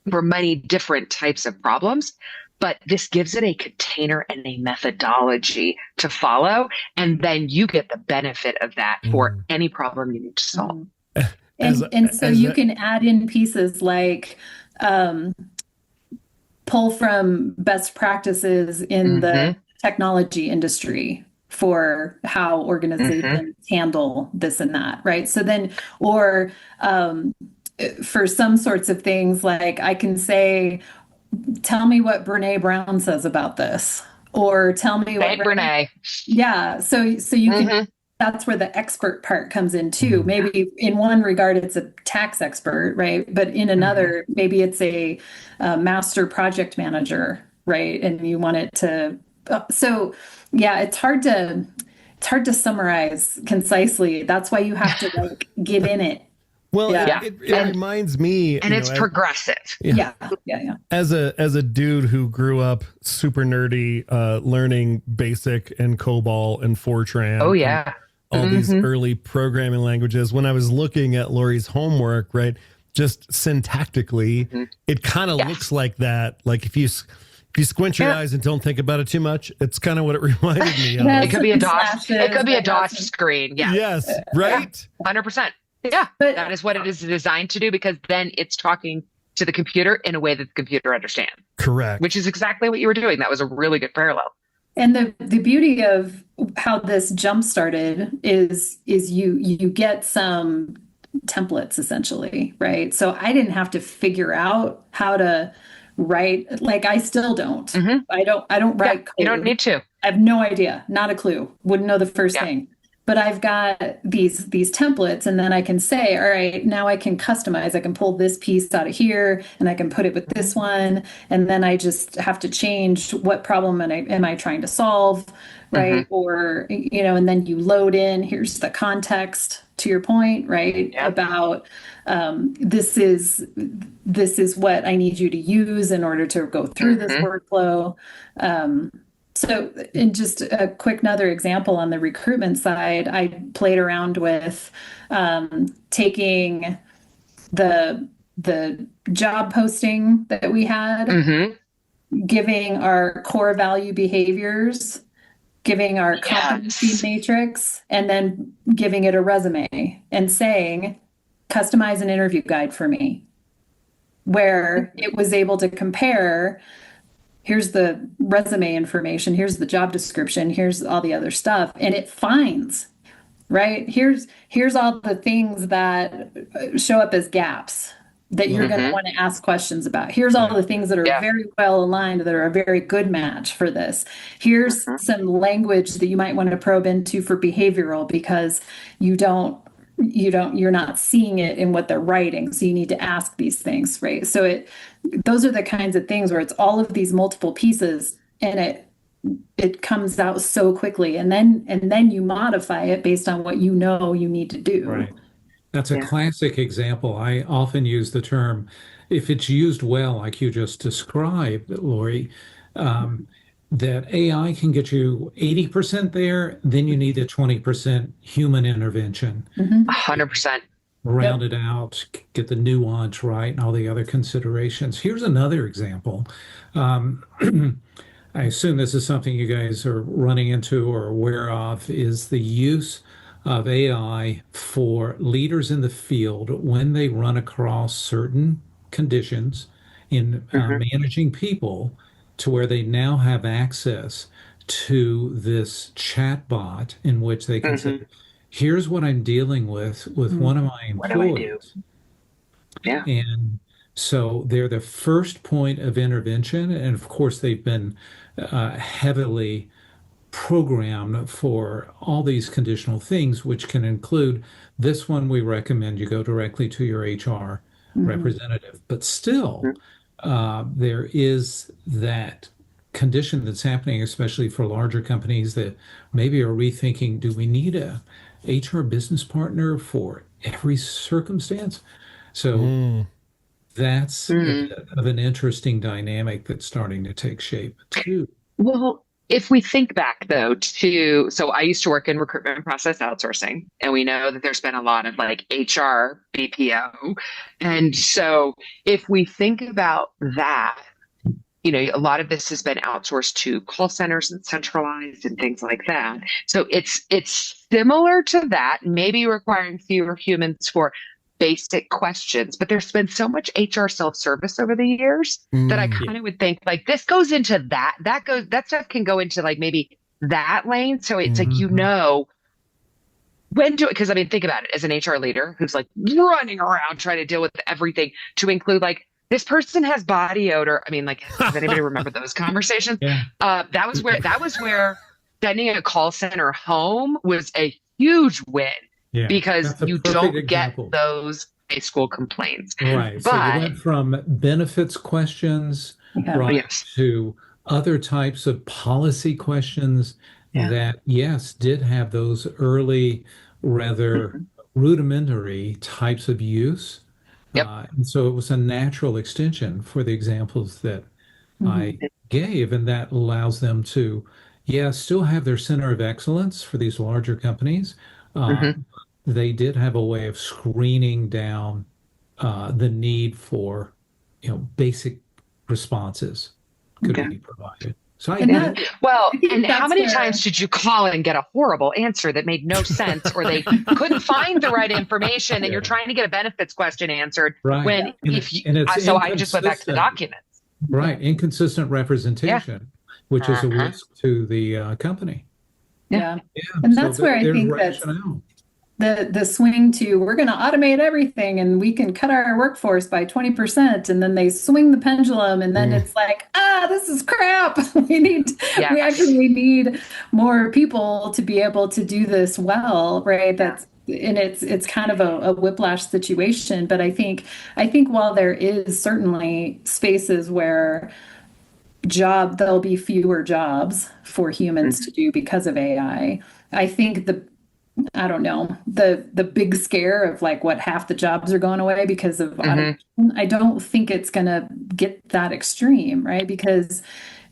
for many different types of problems, but this gives it a container and a methodology to follow. And then you get the benefit of that for any problem you need to solve. So you can add in pieces like, pull from best practices in the technology industry for how organizations handle this and that, right? So then, or for some sorts of things, I can say, tell me what Brene Brown says about this, or tell me what Brene. Yeah, so you can. That's where the expert part comes in too. Maybe in one regard, it's a tax expert, right? But in another, maybe it's a master project manager, right? And you want it to. So, yeah, it's hard to summarize concisely. That's why you have to get in it. Well, Yeah. it reminds me, and it's progressive. Yeah. As a dude who grew up super nerdy, learning BASIC and COBOL and Fortran. Oh yeah. All these early programming languages. When I was looking at Lori's homework, right, just syntactically, it kind of looks like that. Like if you squint your eyes and don't think about it too much, it's kind of what it reminded me of. It could be a DOS. It could be a DOS screen. Yeah. Yes. Right. 100%. Yeah. That is what it is designed to do, because then it's talking to the computer in a way that the computer understands. Correct. Which is exactly what you were doing. That was a really good parallel. And the beauty of how this jump started is you get some templates essentially, right? So I didn't have to figure out how to write. Like I still don't. I don't write code. You don't need to. I have no idea, not a clue. Wouldn't know the first thing. But I've got these templates, and then I can say, all right, now I can customize. I can pull this piece out of here, and I can put it with this one, and then I just have to change what problem am I trying to solve, right? Or and then you load in. Here's the context. To your point, right? About this is what I need you to use in order to go through this workflow. So, in just a quick another example on the recruitment side, I played around with taking the job posting that we had, giving our core value behaviors, giving our competency matrix, and then giving it a resume and saying, customize an interview guide for me, where it was able to compare. Here's the resume information. Here's the job description. Here's all the other stuff. And it finds, right? Here's all the things that show up as gaps that you're going to want to ask questions about. Here's all the things that are very well aligned, that are a very good match for this. Here's some language that you might want to probe into for behavioral, because you're not seeing it in what they're writing. So you need to ask these things, right? So those are the kinds of things where it's all of these multiple pieces, and it comes out so quickly, and then you modify it based on what you need to do. Right. That's a classic example. I often use the term, if it's used well, like you just described, Lori, that AI can get you 80% there, then you need a 20% human intervention. 100%. Round it out, get the nuance right, and all the other considerations. Here's another example. I assume this is something you guys are running into or aware of, is the use of AI for leaders in the field when they run across certain conditions in managing people, to where they now have access to this chat bot in which they can say, here's what I'm dealing with one of my employees. What do I do? Yeah. And so they're the first point of intervention. And of course, they've been heavily programmed for all these conditional things, which can include this one. We recommend you go directly to your HR representative. But still, there is that condition that's happening, especially for larger companies that maybe are rethinking, do we need a HR business partner for every circumstance? So that's of an interesting dynamic that's starting to take shape too. Well, if we think back though so I used to work in recruitment process outsourcing, and we know that there's been a lot of like HR BPO. And so if we think about that, a lot of this has been outsourced to call centers and centralized and things like that. So it's similar to that, maybe requiring fewer humans for basic questions, but there's been so much HR self-service over the years that I kind of would think like this goes into that stuff can go into like maybe that lane. So it's like, when do it, because I mean, think about it as an HR leader who's like running around trying to deal with everything, to include like, this person has body odor. I mean, like, does anybody remember those conversations? That was where sending a call center home was a huge win. Because you don't get those high school complaints. Right. But, so you went from benefits questions to other types of policy questions that, yes, did have those early, rather rudimentary types of use. Yep. And so it was a natural extension for the examples that I gave, and that allows them to, still have their center of excellence for these larger companies. They did have a way of screening down the need for, basic responses could be provided. So and how many times did you call and get a horrible answer that made no sense, or they couldn't find the right information, and you're trying to get a benefits question answered when so I just went back to the documents. Right, inconsistent representation, which is a risk to the company. And that's where I think that's the swing to, we're going to automate everything and we can cut our workforce by 20%, and then they swing the pendulum, and then it's like, this is crap. We actually need more people to be able to do this well, right? And it's kind of a whiplash situation. But I think while there is certainly spaces where there'll be fewer jobs for humans to do because of AI, I think the big scare of like what half the jobs are going away because of automation, I don't think it's going to get that extreme, right? Because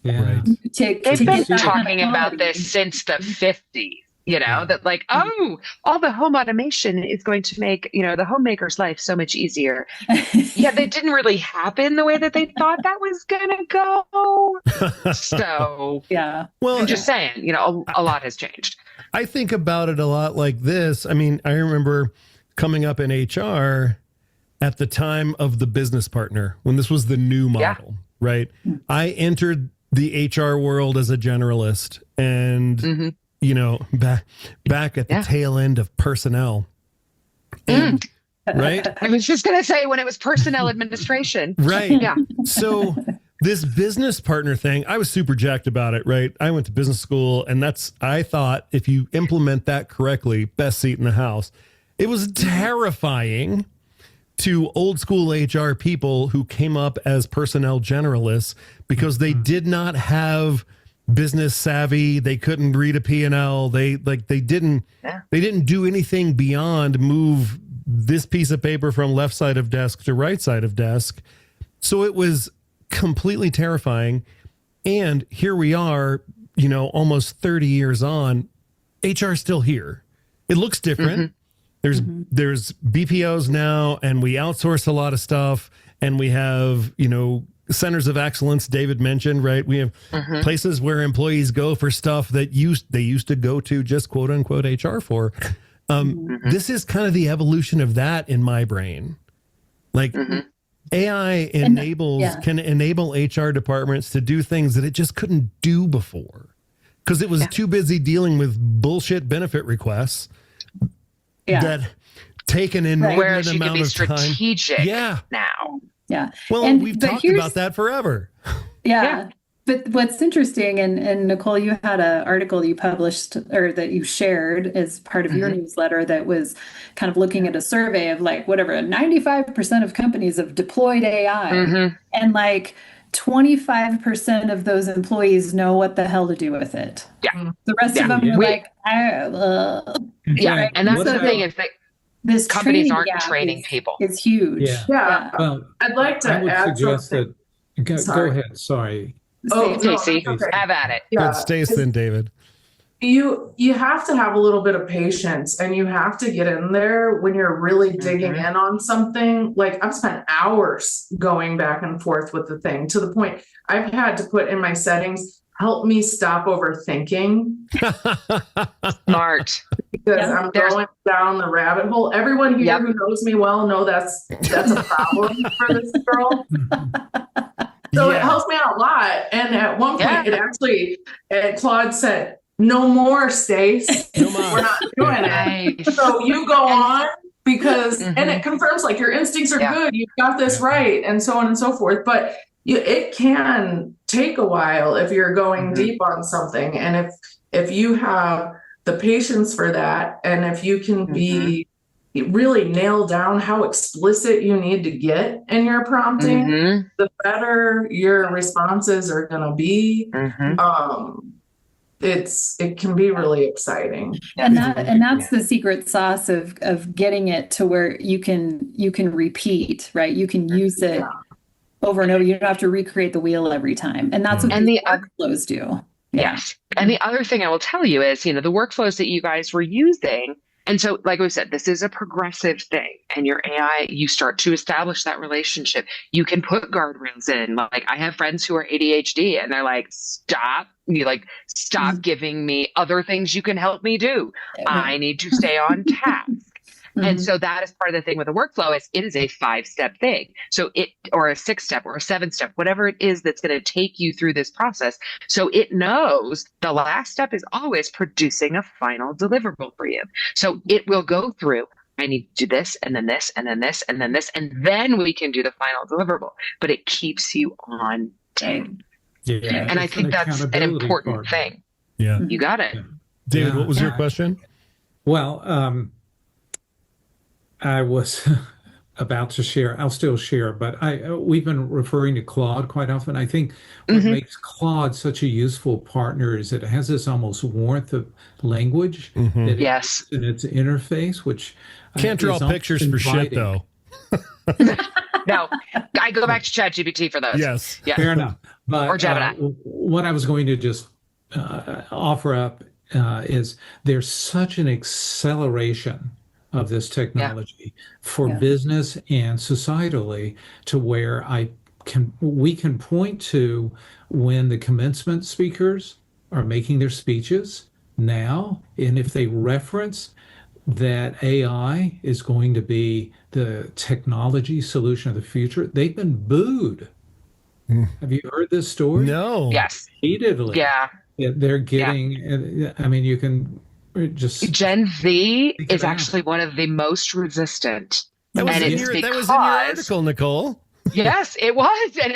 they've been talking about this since the 50s. That like, all the home automation is going to make, the homemaker's life so much easier. That didn't really happen the way that they thought that was going to go. So, well, I'm just saying, a lot has changed. I think about it a lot like this. I mean, I remember coming up in HR at the time of the business partner, when this was the new model, right? I entered the HR world as a generalist, and back at the tail end of personnel. And, right? I was just going to say, when it was personnel administration. Right. Yeah. So this business partner thing, I was super jacked about it, right? I went to business school, and I thought if you implement that correctly, best seat in the house. It was terrifying to old school HR people who came up as personnel generalists because they did not have business savvy. They couldn't read a P&L. They didn't do anything beyond move this piece of paper from left side of desk to right side of desk. So it was completely terrifying. And here we are, almost 30 years on, HR is still here. It looks different. There's BPOs now, and we outsource a lot of stuff, and we have, centers of excellence David mentioned, right? We have places where employees go for stuff that they used to go to just quote unquote HR for. This is kind of the evolution of that in my brain. Like AI can enable HR departments to do things that it just couldn't do before because it was too busy dealing with bullshit benefit requests that take an inordinate amount of time. Strategic now. Yeah. Well, we've talked about that forever. Yeah. But what's interesting, and Nicole, you had an article you published or that you shared as part of your newsletter that was kind of looking at a survey of like 95% of companies have deployed AI, and like 25% of those employees know what the hell to do with it. Yeah. The rest of them are like, and that's the thing is that this companies aren't training people. It's huge. Yeah. Well, I'd like to add something. Go ahead. Sorry. Stacey, have at it. Good, Stacey and David. You have to have a little bit of patience, and you have to get in there when you're really digging in on something. Like I've spent hours going back and forth with the thing to the point I've had to put in my settings, help me stop overthinking. Smart. Because I'm going down the rabbit hole. Everyone here who knows me well know that's a problem for this girl. So it helps me out a lot. And at one point, it actually, Claude said, "No more, Stace. We're not doing it. So you go on because," and it confirms like your instincts are good. You've got this right, and so on and so forth. But it can take a while if you're going deep on something, and if you have the patience for that, and if you can be really nail down how explicit you need to get in your prompting, the better your responses are going to be. it can be really exciting. And that's the secret sauce of getting it to where you can repeat, right? You can use it over and over. You don't have to recreate the wheel every time. And that's what the workflows do. Yeah. Yes. And the other thing I will tell you is, the workflows that you guys were using. And so, like we said, this is a progressive thing, and your AI, you start to establish that relationship. You can put guardrails in. Like, I have friends who are ADHD and they're like, stop giving me other things you can help me do. I need to stay on task. And so that is part of the thing with a workflow is it is a 5-step thing. So or a 6-step or a 7-step, whatever it is that's going to take you through this process. So it knows the last step is always producing a final deliverable for you. So it will go through, I need to do this, and then this, and then this, and then this, and then we can do the final deliverable. But it keeps you on task. Yeah. And I think that's an important thing. Yeah. You got it. David, what was your question? Well, I was about to share. I'll still share, but we've been referring to Claude quite often. I think what makes Claude such a useful partner is it has this almost warmth of language that Yes. in its interface, which Can't draw pictures for shit though. No, I go back to ChatGPT for those. Yes. Yeah. Fair enough. But Or Gemini. What I was going to just offer up is there's such an acceleration of this technology for business and societally to where we can point to when the commencement speakers are making their speeches now, and if they reference that AI is going to be the technology solution of the future, they've been booed. Have you heard this story? No. Yes. Repeatedly. Yeah. They're getting, I mean, you can just. Gen Z is actually one of the most resistant. That was, in your article, Nicole. Yes, it was. And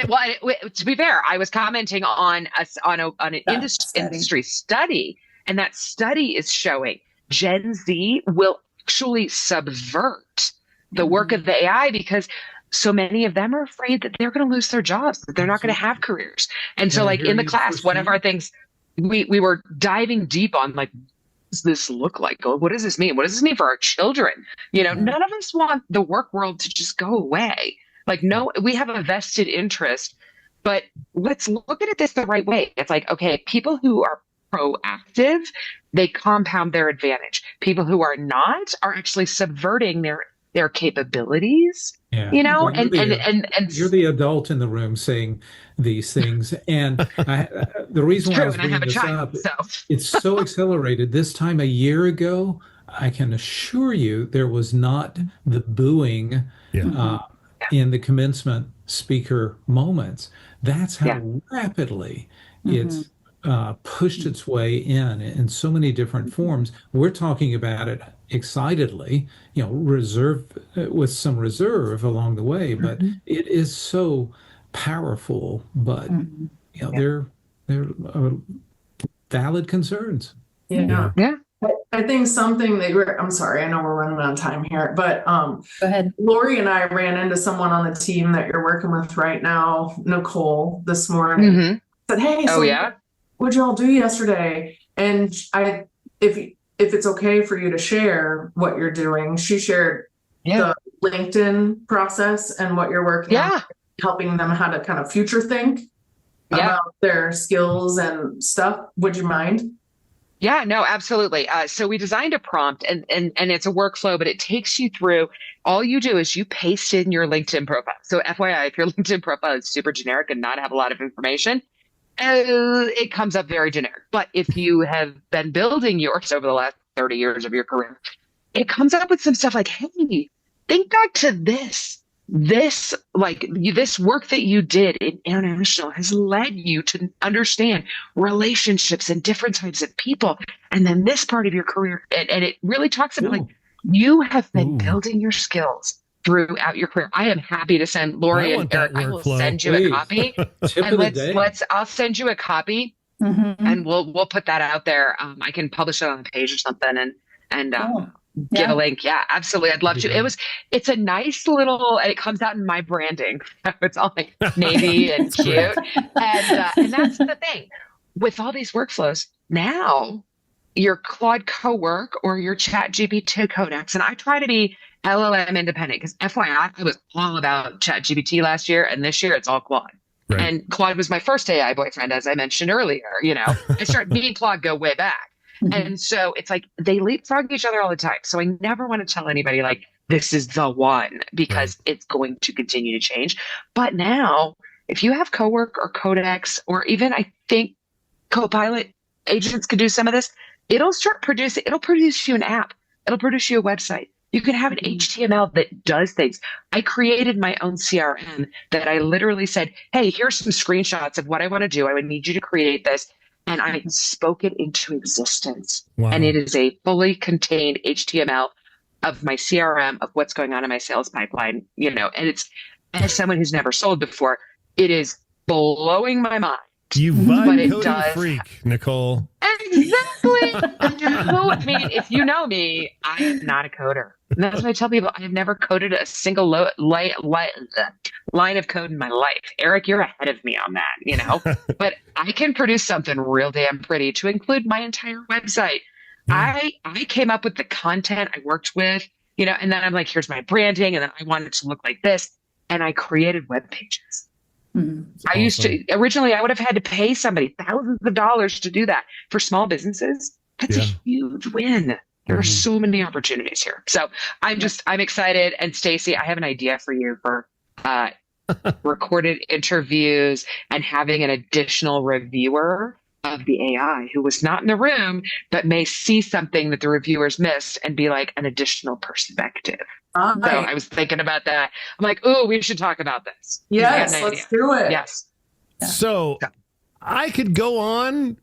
to be fair, I was commenting on an industry study, and that study is showing Gen Z will actually subvert the work of the AI because so many of them are afraid that they're going to lose their jobs, that they're not going to have careers. And so like in the class, one of our things, we were diving deep on like, what does this look like? What does this mean? What does this mean for our children? None of us want the work world to just go away. Like, no, we have a vested interest, but let's look at it the right way. It's like, okay, people who are proactive, they compound their advantage. People who are not are actually subverting their capabilities. Yeah. And you're the adult in the room saying these things, and the reason why I was bringing this up, it's so accelerated. This time a year ago, I can assure you there was not the booing in the commencement speaker moments. That's how rapidly it's pushed its way in so many different forms. We're talking about it excitedly, with some reserve along the way, but it is so powerful. But they're valid concerns. Yeah. I think something I'm sorry, I know we're running out of time here, but go ahead. Lori and I ran into someone on the team that you're working with right now, Nicole, this morning. Said, hey, what'd y'all do yesterday? And if it's okay for you to share what you're doing, she shared the LinkedIn process and what you're working on, helping them how to kind of future think about their skills and stuff. Would you mind? Yeah, no, absolutely. So we designed a prompt and it's a workflow, but it takes you through. All you do is you paste in your LinkedIn profile. So FYI, if your LinkedIn profile is super generic and not have a lot of information, it comes up very generic. But if you have been building yours over the last 30 years of your career, it comes up with some stuff like, hey, think back to this work that you did in international has led you to understand relationships and different types of people. And then this part of your career, and it really talks about like you have been building your skills throughout your career. I am happy to send Lori and Eric. I will send you a copy. And I'll send you a copy and we'll put that out there. I can publish it on the page or something and give a link. Yeah, absolutely. I'd love to. It's a nice little, and it comes out in my branding. It's all like navy and cute. And that's the thing with all these workflows. now your Claude Cowork or your ChatGPT Codex, and I try to be LLM independent because FYI, I was all about ChatGPT last year, and this year it's all Claude. Right. And Claude was my first AI boyfriend, as I mentioned earlier. I started me and Claude go way back. And so it's like they leapfrog each other all the time. So I never want to tell anybody like this is the one because it's going to continue to change. But now, if you have Cowork or Codex, or even I think Copilot agents could do some of this, it'll produce you an app. It'll produce you a website. You can have an HTML that does things. I created my own CRM that I literally said, hey, here's some screenshots of what I want to do. I would need you to create this. And I spoke it into existence. Wow. And it is a fully contained HTML of my CRM, of what's going on in my sales pipeline, and it's, as someone who's never sold before, it is blowing my mind. You vibe coding freak, Nicole. Exactly. I mean, if you know me, I am not a coder. And that's what I tell people. I have never coded a single line of code in my life. Eric, you're ahead of me on that, But I can produce something real damn pretty to include my entire website. I came up with the content I worked with, and then I'm like, here's my branding, and then I want it to look like this. And I created web pages. I used to, originally I would have had to pay somebody thousands of dollars to do that. For small businesses, that's a huge win. There are so many opportunities here. So I'm excited. And Stacey, I have an idea for you for recorded interviews and having an additional reviewer of the AI who was not in the room, but may see something that the reviewers missed and be like an additional perspective. So I was thinking about that. I'm like, oh, we should talk about this. Yes, let's do it. Yes. So I could go on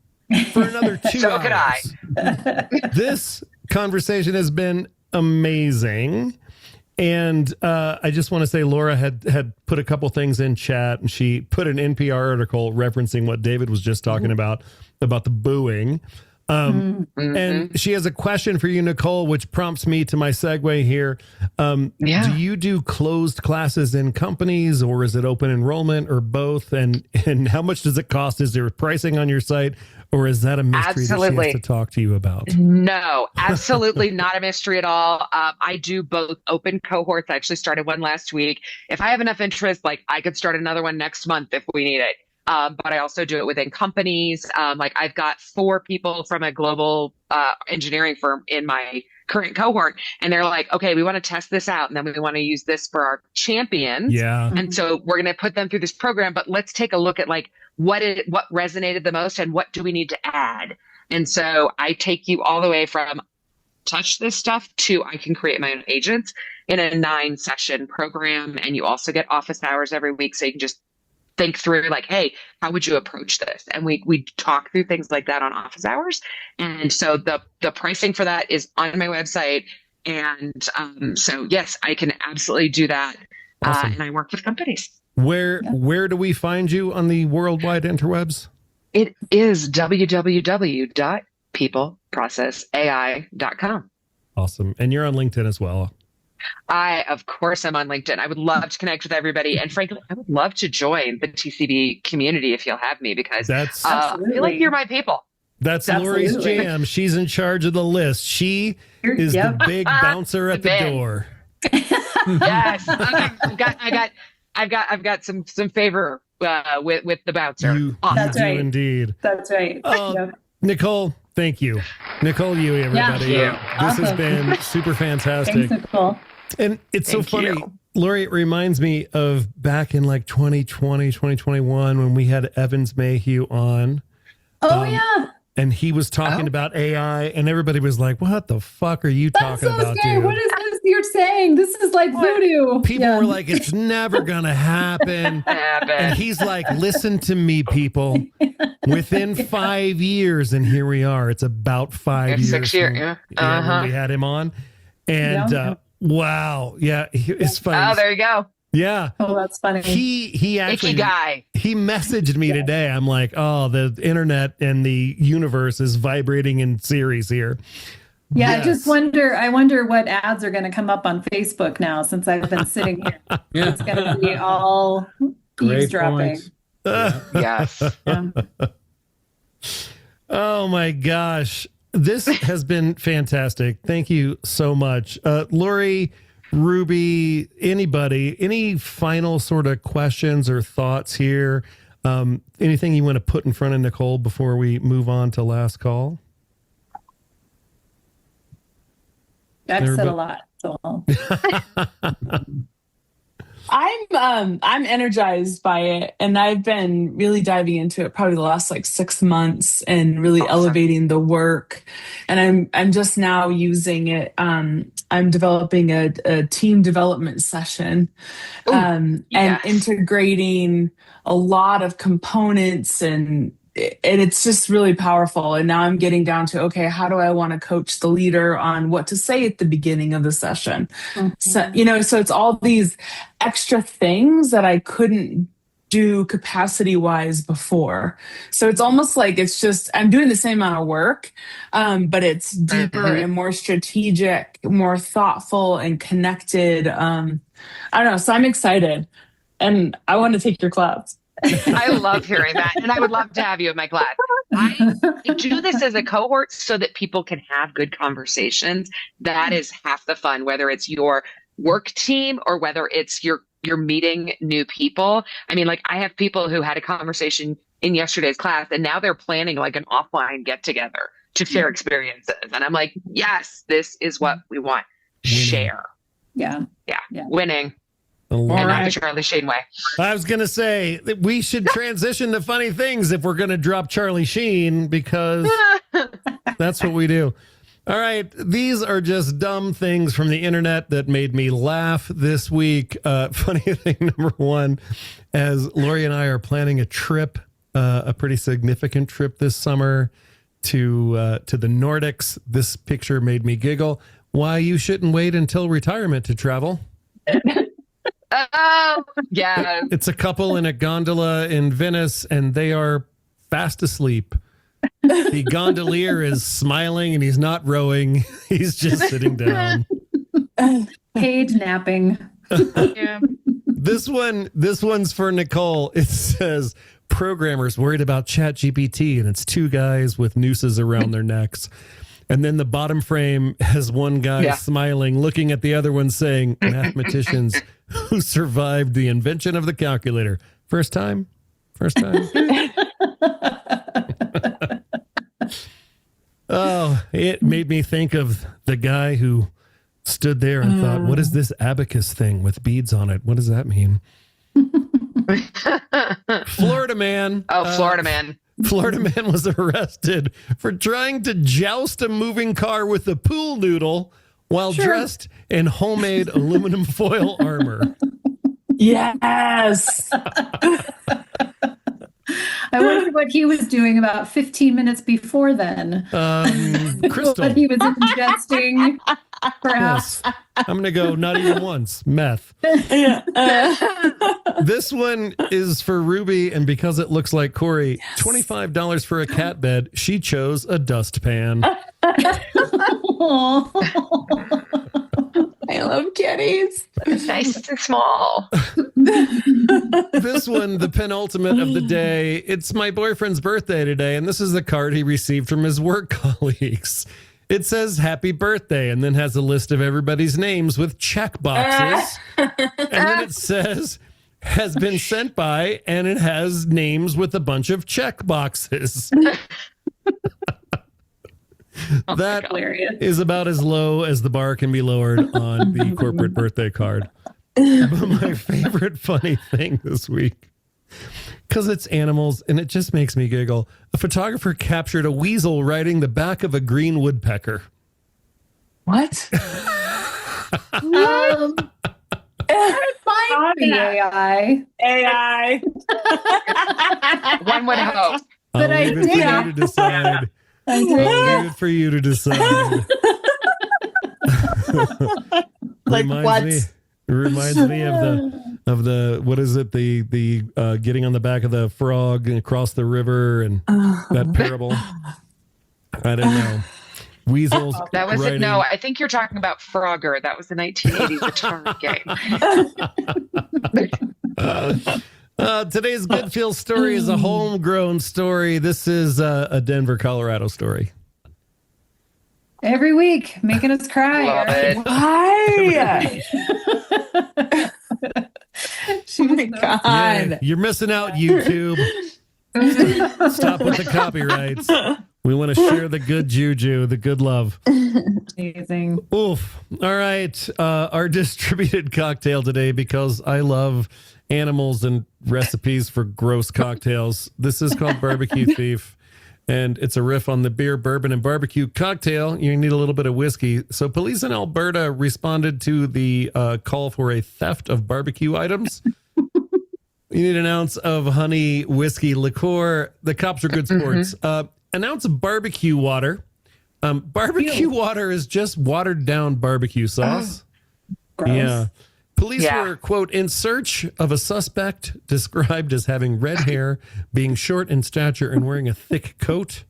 for another 2 hours. So could I. This conversation has been amazing. And I just want to say Laura had put a couple things in chat, and she put an NPR article referencing what David was just talking about the booing. And she has a question for you, Nicole, which prompts me to my segue here. Do you do closed classes in companies, or is it open enrollment, or both? And how much does it cost? Is there pricing on your site, or is that a mystery that she has to talk to you about? No, absolutely not a mystery at all. I do both open cohorts. I actually started one last week. If I have enough interest, like I could start another one next month if we need it. But I also do it within companies. Like I've got 4 people from a global engineering firm in my current cohort, and they're like, okay, we want to test this out, and then we want to use this for our champions. Yeah. And so we're going to put them through this program, but let's take a look at like what resonated the most and what do we need to add. And so I take you all the way from touch this stuff to I can create my own agents in a 9-session program. And you also get office hours every week, so you can just think through like, hey, how would you approach this? And we talk through things like that on office hours. And so the pricing for that is on my website. And so yes, I can absolutely do that. Awesome. And I work with companies. Where do we find you on the worldwide interwebs? It is www.peopleprocessai.com. Awesome. And you're on LinkedIn as well. Of course, I'm on LinkedIn. I would love to connect with everybody. And frankly, I would love to join the TCB community if you'll have me, because I feel like you're my people. That's Lori's jam. She's in charge of the list. She is the big bouncer at the door. Yes. I've got some favor with the bouncer. That's right. Indeed. That's right. Nicole, thank you. Nicole Yue, everybody. This has been super fantastic. Thanks, Nicole. And it's so funny, Lori, it reminds me of back in like 2020, 2021, when we had Evans Mayhew on. Oh, yeah. And he was talking about AI, and everybody was like, what the fuck are you talking about, scary. dude? What is this you're saying? This is like voodoo. People were like, it's never going to happen. And he's like, listen to me, people. Within 5 years, and here we are. It's about 5 years. 6 years, when we had him on. And wow. Yeah. It's funny. Oh, there you go. Yeah. Oh, that's funny. He actually Ikigai. He messaged me today. I'm like, oh, the internet and the universe is vibrating in series here. Yeah, Yes. I just wonder. I wonder what ads are going to come up on Facebook now, since I've been sitting here. It's going to be all Great eavesdropping. point. Yes. Oh my gosh. This has been fantastic. Thank you so much. Lori, Ruby, anybody, any final sort of questions or thoughts here? Anything you want to put in front of Nicole before we move on to last call? I've said a lot. So. I'm energized by it, and I've been really diving into it probably the last like 6 months and really elevating the work. And I'm just now using it. I'm developing a team development session, and integrating a lot of components, and it's just really powerful. And now I'm getting down to, okay, how do I want to coach the leader on what to say at the beginning of the session? So, so it's all these extra things that I couldn't do capacity wise before. So it's almost like I'm doing the same amount of work, but it's deeper and more strategic, more thoughtful and connected. I don't know. So I'm excited, and I want to take your class. I love hearing that. And I would love to have you in my class. I do this as a cohort so that people can have good conversations. That is half the fun, whether it's your work team or whether it's you're meeting new people. I mean, like, I have people who had a conversation in yesterday's class, and now they're planning like an offline get together to share experiences. And I'm like, yes, this is what we want. Share. Yeah. Winning. And not the Charlie Sheen way. I was going to say that we should transition to funny things if we're going to drop Charlie Sheen, because that's what we do. All right. These are just dumb things from the internet that made me laugh this week. Funny thing number one, as Lori and I are planning a trip, a pretty significant trip this summer to the Nordics. This picture made me giggle. Why you shouldn't wait until retirement to travel. Oh, yeah. It's a couple in a gondola in Venice, and they are fast asleep. The gondolier is smiling, and he's not rowing. He's just sitting down. Paid napping. Yeah. This one's for Nicole. It says, programmers worried about ChatGPT, and it's two guys with nooses around their necks. And then the bottom frame has one guy smiling, looking at the other one saying, mathematicians who survived the invention of the calculator. First time? Oh, it made me think of the guy who stood there and thought, what is this abacus thing with beads on it? What does that mean? Florida man. Oh, Florida man. Florida man was arrested for trying to joust a moving car with a pool noodle while dressed in homemade aluminum foil armor. Yes. I wonder what he was doing about 15 minutes before then. Crystal. What he was ingesting, perhaps. Yes. I'm going to go not even once. Meth. This one is for Ruby, and because it looks like Corey, $25 for a cat bed. She chose a dustpan. I love kitties. Nice and small. This one, the penultimate of the day. It's my boyfriend's birthday today, and this is the card he received from his work colleagues. It says happy birthday, and then has a list of everybody's names with check boxes. And then it says has been sent by, and it has names with a bunch of check boxes. That is about as low as the bar can be lowered on the corporate birthday card. But my favorite funny thing this week, because it's animals and it just makes me giggle, a photographer captured a weasel riding the back of a green woodpecker. What? AI. One would hope. But I leave it for you to decide. I'll leave it for you to decide. Like what? It reminds me of the what is it, the getting on the back of the frog and across the river, and that parable. I don't know. Weasels. That was it. No, I think you're talking about Frogger. That was the 1980s Atari game. Today's Good Feel story is a homegrown story. This is a Denver, Colorado story. Every week, making us cry. Love it. Why? Oh my God. Yeah, you're missing out, YouTube. Stop with the copyrights. We want to share the good juju, the good love. Amazing. Oof. All right. Our distributed cocktail today, because I love animals and recipes for gross cocktails. This is called Barbecue Thief, and it's a riff on the beer, bourbon, and barbecue cocktail. You need a little bit of whiskey. So police in Alberta responded to the call for a theft of barbecue items. You need an ounce of honey whiskey liqueur. The cops are good sports. An ounce of barbecue water. Barbecue water is just watered down barbecue sauce. Gross. Yeah. Police were, quote, in search of a suspect described as having red hair, being short in stature, and wearing a thick coat.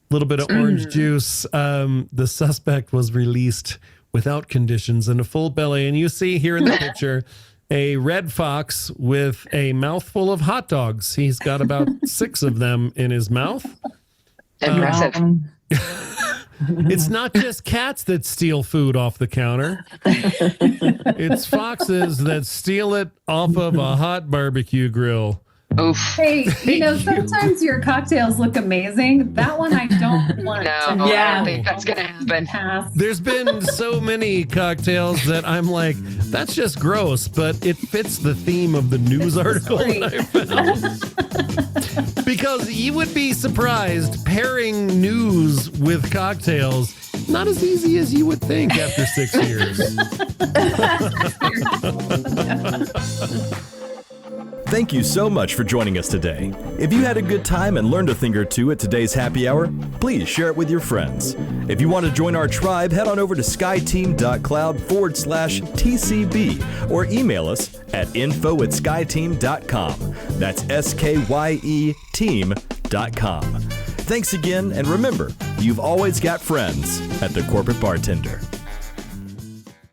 A little bit of orange juice. The suspect was released without conditions and a full belly. And you see here in the picture a red fox with a mouthful of hot dogs. He's got about 6 of them in his mouth. Impressive. It's not just cats that steal food off the counter. It's foxes that steal it off of a hot barbecue grill. Oof. Hey, sometimes your cocktails look amazing. That one I don't want to I don't think that's going to happen. pass. There's been so many cocktails that I'm like, that's just gross, but it fits the theme of the news article that I found. Because you would be surprised, pairing news with cocktails, not as easy as you would think after 6 years. Thank you so much for joining us today. If you had a good time and learned a thing or two at today's happy hour, please share it with your friends. If you want to join our tribe, head on over to skyeteam.cloud/TCB or email us at info@skyeteam.com. That's SKYE team.com. Thanks again, and remember, you've always got friends at the Corporate Bartender.